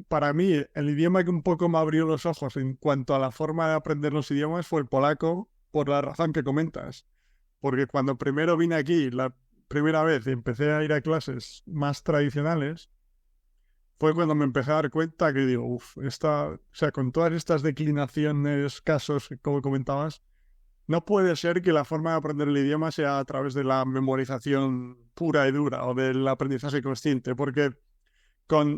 para mí, el idioma que un poco me abrió los ojos en cuanto a la forma de aprender los idiomas fue el polaco, por la razón que comentas. Porque cuando primero vine aquí, la primera vez, y empecé a ir a clases más tradicionales, fue cuando me empecé a dar cuenta que digo, o sea, con todas estas declinaciones, casos, como comentabas, no puede ser que la forma de aprender el idioma sea a través de la memorización pura y dura o del aprendizaje consciente, porque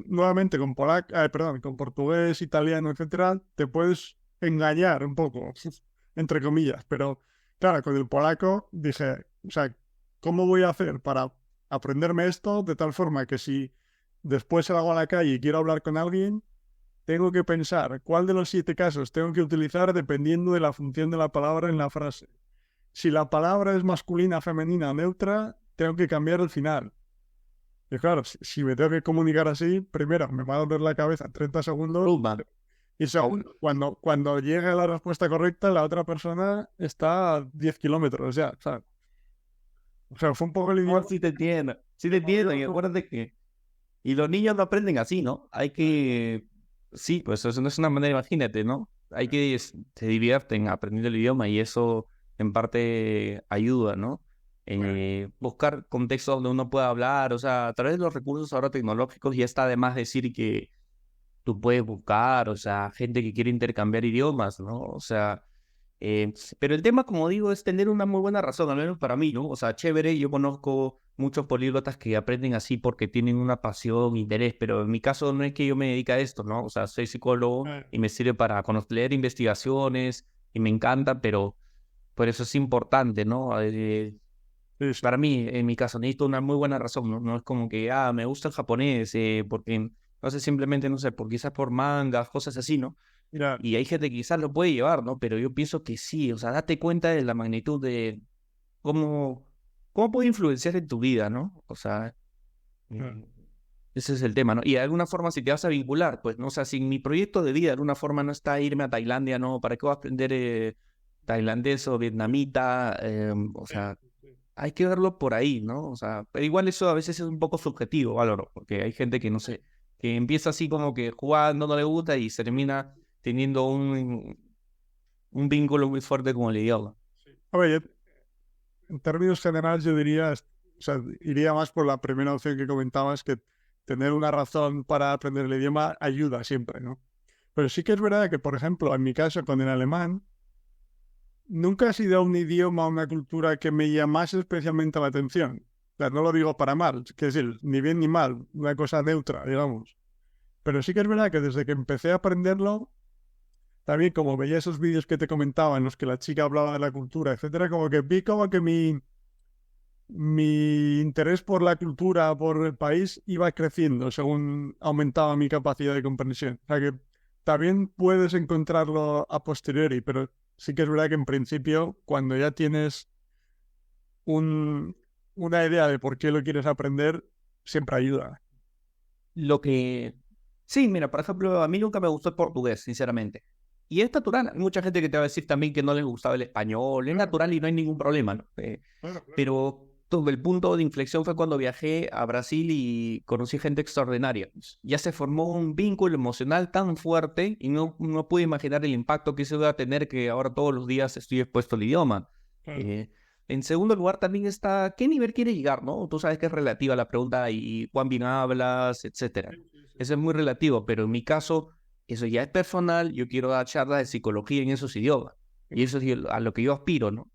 nuevamente con perdón, con portugués, italiano, etcétera, te puedes engañar un poco, entre comillas, pero claro, con el polaco dije, o sea, ¿cómo voy a hacer para aprenderme esto de tal forma que si después salgo a la calle y quiero hablar con alguien, tengo que pensar cuál de los 7 casos tengo que utilizar dependiendo de la función de la palabra en la frase? Si la palabra es masculina, femenina o neutra, tengo que cambiar el final. Y claro, si me tengo que comunicar así, primero me va a doler la cabeza en 30 segundos. Y segundo, cuando llegue la respuesta correcta, la otra persona está a 10 kilómetros ya, ¿sabes? O sea, fue un poco el idioma. Sí te entiendo. Sí te entiendo. Y acuérdate que... Y los niños no aprenden así, ¿no? Hay que... Sí, pues eso no es una manera, imagínate, ¿no? Hay que... Se divierten aprendiendo el idioma y eso en parte ayuda, ¿no? Buscar contextos donde uno pueda hablar, o sea, a través de los recursos ahora tecnológicos ya está de más decir que tú puedes buscar, o sea, gente que quiere intercambiar idiomas, ¿no? O sea, pero el tema, como digo, es tener una muy buena razón, al menos para mí, ¿no? O sea, chévere, yo conozco muchos políglotas que aprenden así porque tienen una pasión, interés, pero en mi caso no es que yo me dedique a esto, ¿no? O sea, soy psicólogo y me sirve para leer investigaciones y me encanta, pero por eso es importante, ¿no? Sí. Para mí, en mi caso, necesito una muy buena razón, ¿no? No es como que, me gusta el japonés, porque, no sé, simplemente, no sé, quizás por mangas, cosas así, ¿no? Mira, Y hay gente que quizás lo puede llevar, ¿no? Pero yo pienso que sí, o sea, date cuenta de la magnitud de cómo, cómo puede influenciar en tu vida, ¿no? O sea, mm, ese es el tema, ¿no? Y de alguna forma, si te vas a vincular, pues, ¿no? O sea, si en mi proyecto de vida de alguna forma no está irme a Tailandia, ¿no? ¿Para qué voy a aprender tailandés o vietnamita? O sea, hay que verlo por ahí, ¿no? O sea, pero igual eso a veces es un poco subjetivo, Valoro, porque hay gente que no sé, que empieza así como que jugando, no le gusta y se termina teniendo un vínculo muy fuerte con el idioma. a ver, en términos generales yo diría, o sea, iría más por la primera opción que comentabas, que tener una razón para aprender el idioma ayuda siempre, ¿no? Pero sí que es verdad que, por ejemplo, en mi caso con el alemán, nunca ha sido un idioma o una cultura que me llamase especialmente la atención. O sea, no lo digo para mal, es decir, ni bien ni mal, una cosa neutra, digamos. Pero sí que es verdad que desde que empecé a aprenderlo, también como veía esos vídeos que te comentaba en los que la chica hablaba de la cultura, etcétera, como que vi como que mi interés por la cultura, por el país, iba creciendo según aumentaba mi capacidad de comprensión. O sea que también puedes encontrarlo a posteriori, pero sí que es verdad que en principio, cuando ya tienes una idea de por qué lo quieres aprender, siempre ayuda. Lo que... Sí, mira, por ejemplo, a mí nunca me gustó el portugués, sinceramente. Y es natural, hay mucha gente que te va a decir también que no les gustaba el español, es natural y no hay ningún problema, ¿no? Pero todo el punto de inflexión fue cuando viajé a Brasil y conocí gente extraordinaria. Ya se formó un vínculo emocional tan fuerte y no pude imaginar el impacto que eso iba a tener que ahora todos los días estoy expuesto al idioma. Eh, en segundo lugar también está, ¿qué nivel quieres llegar, no? Tú sabes que es relativa la pregunta y cuán bien hablas, etcétera. Eso es muy relativo, pero en mi caso, eso ya es personal, yo quiero dar charlas de psicología en esos idiomas. Y eso es a lo que yo aspiro, ¿no?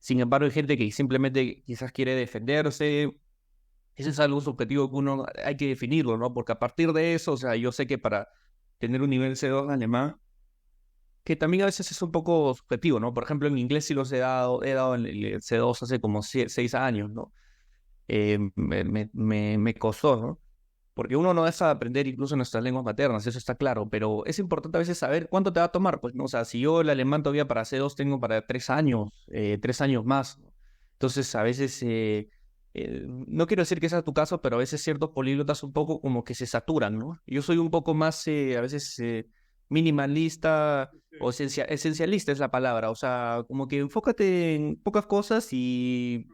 Sin embargo, hay gente que simplemente quizás quiere defenderse. Eso es algo subjetivo que uno hay que definirlo, ¿no? Porque a partir de eso, o sea, yo sé que para tener un nivel C2 en alemán, que también a veces es un poco subjetivo, ¿no? Por ejemplo, en inglés sí los he dado en el C2 hace como 6 años, ¿no? Me costó, ¿no? Porque uno no deja de aprender incluso nuestras lenguas maternas, eso está claro, pero es importante a veces saber cuánto te va a tomar, pues, ¿no? O sea, si yo el alemán todavía para C2 tengo para 3 años, 3 años más, ¿no? Entonces, a veces, no quiero decir que sea tu caso, pero a veces ciertos políglotas un poco como que se saturan, ¿no? Yo soy un poco más, a veces, minimalista o esencialista es la palabra, o sea, como que enfócate en pocas cosas y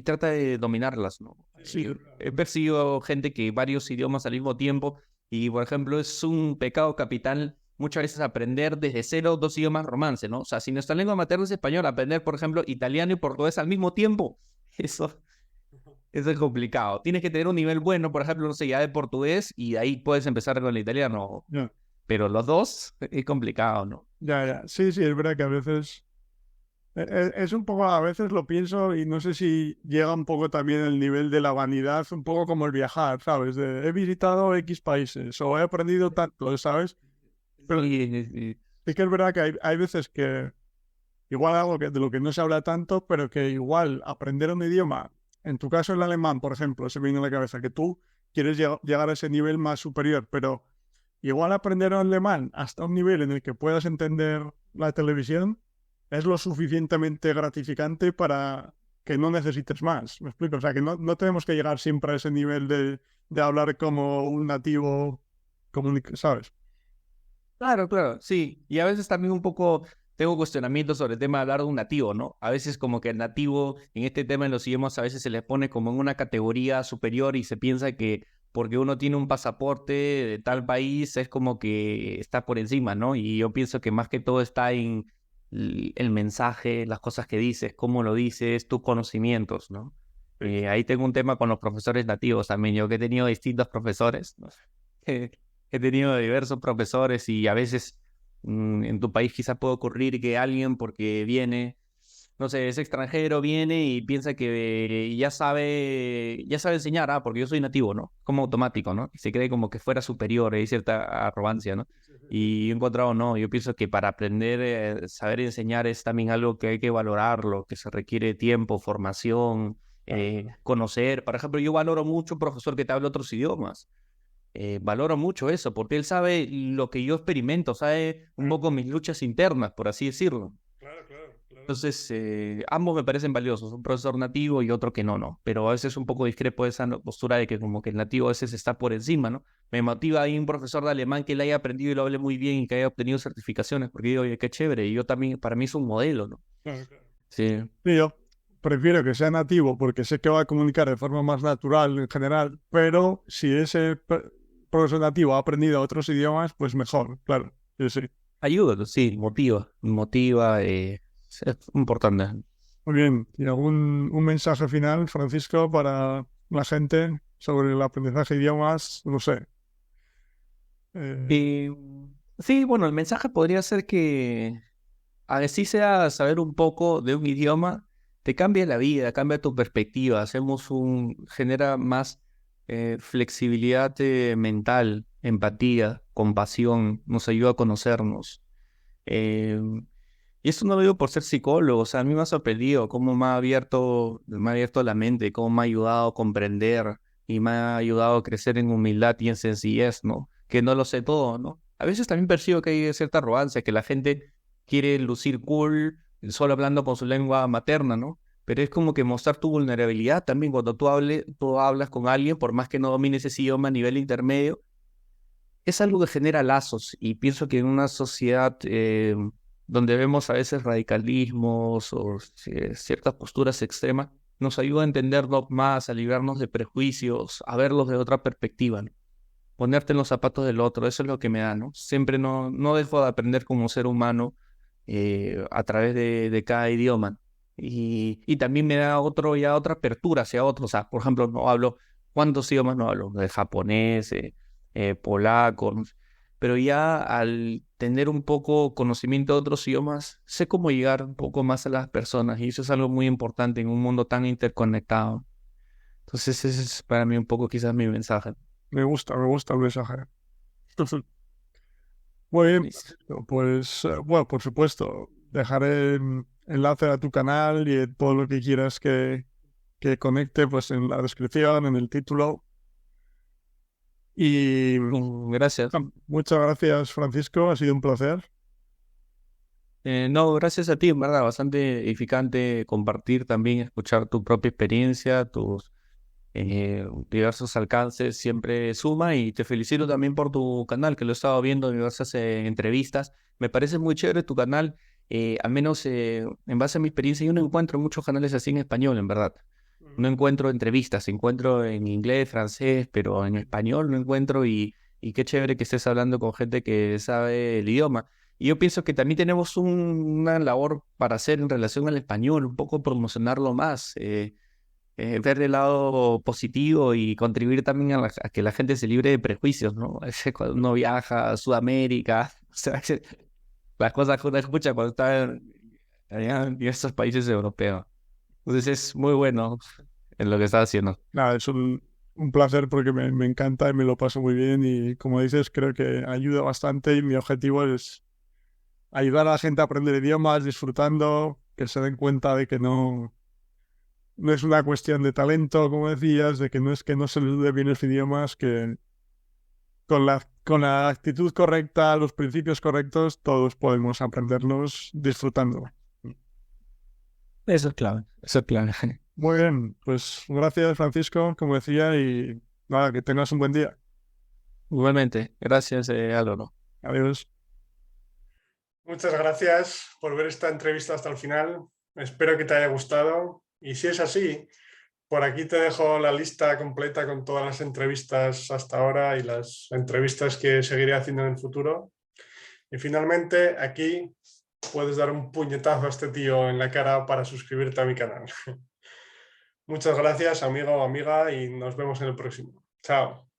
trata de dominarlas, ¿no? Sí, He percibido gente que varios idiomas al mismo tiempo Y, por ejemplo, es un pecado capital muchas veces aprender desde cero 2 idiomas romance, ¿no? O sea, si nuestra lengua materna es español, aprender, por ejemplo, italiano y portugués al mismo tiempo, eso, eso es complicado. Tienes que tener un nivel bueno, por ejemplo, no sé, ya de portugués y de ahí puedes empezar con el italiano. Ya, Pero los dos es complicado, ¿no? ya. Sí, sí, es verdad que a veces... Es un poco, a veces lo pienso y no sé si llega un poco también el nivel de la vanidad, un poco como el viajar, ¿sabes? He visitado X países o he aprendido tanto, ¿sabes? Pero Sí. sí que es verdad que hay veces que igual algo de lo que no se habla tanto, pero que igual aprender un idioma, en tu caso el alemán, por ejemplo, se me viene a la cabeza que tú quieres llegar a ese nivel más superior, pero igual aprender alemán hasta un nivel en el que puedas entender la televisión es lo suficientemente gratificante para que no necesites más. ¿Me explico? O sea, que no tenemos que llegar siempre a ese nivel de hablar como un nativo, ¿sabes? Claro, claro, sí. Y a veces también un poco tengo cuestionamientos sobre el tema de hablar de un nativo, ¿no? A veces como que el nativo en este tema en los idiomas a veces se les pone como en una categoría superior y se piensa que porque uno tiene un pasaporte de tal país es como que está por encima, ¿no? Y yo pienso que más que todo está en el mensaje, las cosas que dices, cómo lo dices, tus conocimientos, ¿no? Ahí tengo un tema con los profesores nativos también. Yo que he tenido distintos profesores, ¿no? He tenido diversos profesores y a veces en tu país quizás puede ocurrir que alguien porque viene, no sé, es extranjero, viene y piensa que ya sabe enseñar, porque yo soy nativo, ¿no? Como automático, ¿no? Y se cree como que fuera superior, hay cierta arrogancia, ¿no? Y yo he encontrado, no, yo pienso que para aprender, saber enseñar es también algo que hay que valorarlo, que se requiere tiempo, formación, conocer. Por ejemplo, yo valoro mucho un profesor que te habla otros idiomas. Valoro mucho eso, porque él sabe lo que yo experimento, sabe un poco mis luchas internas, por así decirlo. Claro, claro, claro. Entonces, ambos me parecen valiosos, un profesor nativo y otro que no, no. Pero a veces un poco discrepo de esa postura de que como que el nativo a veces está por encima, ¿no? Me motiva ahí un profesor de alemán que le haya aprendido y lo hable muy bien y que haya obtenido certificaciones, porque digo, oye, qué chévere, y yo también, para mí es un modelo, ¿no? Claro, claro. Sí. Sí, yo prefiero que sea nativo porque sé que va a comunicar de forma más natural en general, pero si ese profesor nativo ha aprendido otros idiomas, pues mejor, claro. Sí, sí. Ayuda, sí, motiva, es importante. Muy bien. ¿Y algún un mensaje final, Francisco, para la gente sobre el aprendizaje de idiomas? No sé. Eh, Y sí, bueno, el mensaje podría ser que así sea saber un poco de un idioma, te cambia la vida, cambia tu perspectiva, genera más flexibilidad mental, empatía, compasión, nos ayuda a conocernos. Eh, y eso no lo digo por ser psicólogo, o sea, a mí me ha sorprendido cómo me ha abierto la mente, cómo me ha ayudado a comprender y me ha ayudado a crecer en humildad y en sencillez, ¿no? Que no lo sé todo, ¿no? A veces también percibo que hay cierta arrogancia, que la gente quiere lucir cool solo hablando con su lengua materna, ¿no? Pero es como que mostrar tu vulnerabilidad también cuando tú hablas con alguien, por más que no domines ese idioma a nivel intermedio, es algo que genera lazos y pienso que en una sociedad donde vemos a veces radicalismos o ciertas posturas extremas, nos ayuda a entendernos más, a librarnos de prejuicios, a verlos de otra perspectiva, ¿no? Ponerte en los zapatos del otro, eso es lo que me da, ¿no? Siempre no dejo de aprender como ser humano a través de cada idioma. Y también me da otra apertura hacia otros. O sea, por ejemplo, no hablo, ¿cuántos idiomas no hablo? De japonés, polaco, ¿no? Pero ya al tener un poco conocimiento de otros idiomas, sé cómo llegar un poco más a las personas y eso es algo muy importante en un mundo tan interconectado. Entonces ese es para mí un poco quizás mi mensaje. me gusta el mensaje. Muy bien, Listo. pues bueno, por supuesto, dejaré enlace a tu canal y todo lo que quieras que conecte pues en la descripción, en el título. Y Gracias. muchas gracias, Francisco, ha sido un placer. No, gracias a ti, en verdad, bastante edificante compartir también, escuchar tu propia experiencia, tus diversos alcances, siempre suma y te felicito también por tu canal, que lo he estado viendo en diversas entrevistas. Me parece muy chévere tu canal, al menos en base a mi experiencia, yo no encuentro muchos canales así en español, en verdad. No encuentro entrevistas, encuentro en inglés, francés, pero en español no encuentro y qué chévere que estés hablando con gente que sabe el idioma. Y yo pienso que también tenemos una labor para hacer en relación al español, un poco promocionarlo más, ver el lado positivo y contribuir también a que la gente se libre de prejuicios, ¿no? Cuando uno viaja a Sudamérica, o sea, las cosas que uno escucha cuando está allá en estos países europeos. Entonces es muy bueno en lo que está haciendo. Nada, es un placer porque me encanta y me lo paso muy bien y como dices, creo que ayuda bastante y mi objetivo es ayudar a la gente a aprender idiomas disfrutando, que se den cuenta de que no es una cuestión de talento, como decías, de que no es que no se les dé bien los idiomas, que con la actitud correcta, los principios correctos, todos podemos aprenderlos disfrutando. Eso es clave, eso es clave. Muy bien, pues gracias Francisco, como decía, y nada, que tengas un buen día. Igualmente, gracias, Álvaro. Adiós. Muchas gracias por ver esta entrevista hasta el final. Espero que te haya gustado. Y si es así, por aquí te dejo la lista completa con todas las entrevistas hasta ahora y las entrevistas que seguiré haciendo en el futuro. Y finalmente, aquí puedes dar un puñetazo a este tío en la cara para suscribirte a mi canal. Muchas gracias, amigo o amiga, y nos vemos en el próximo. Chao.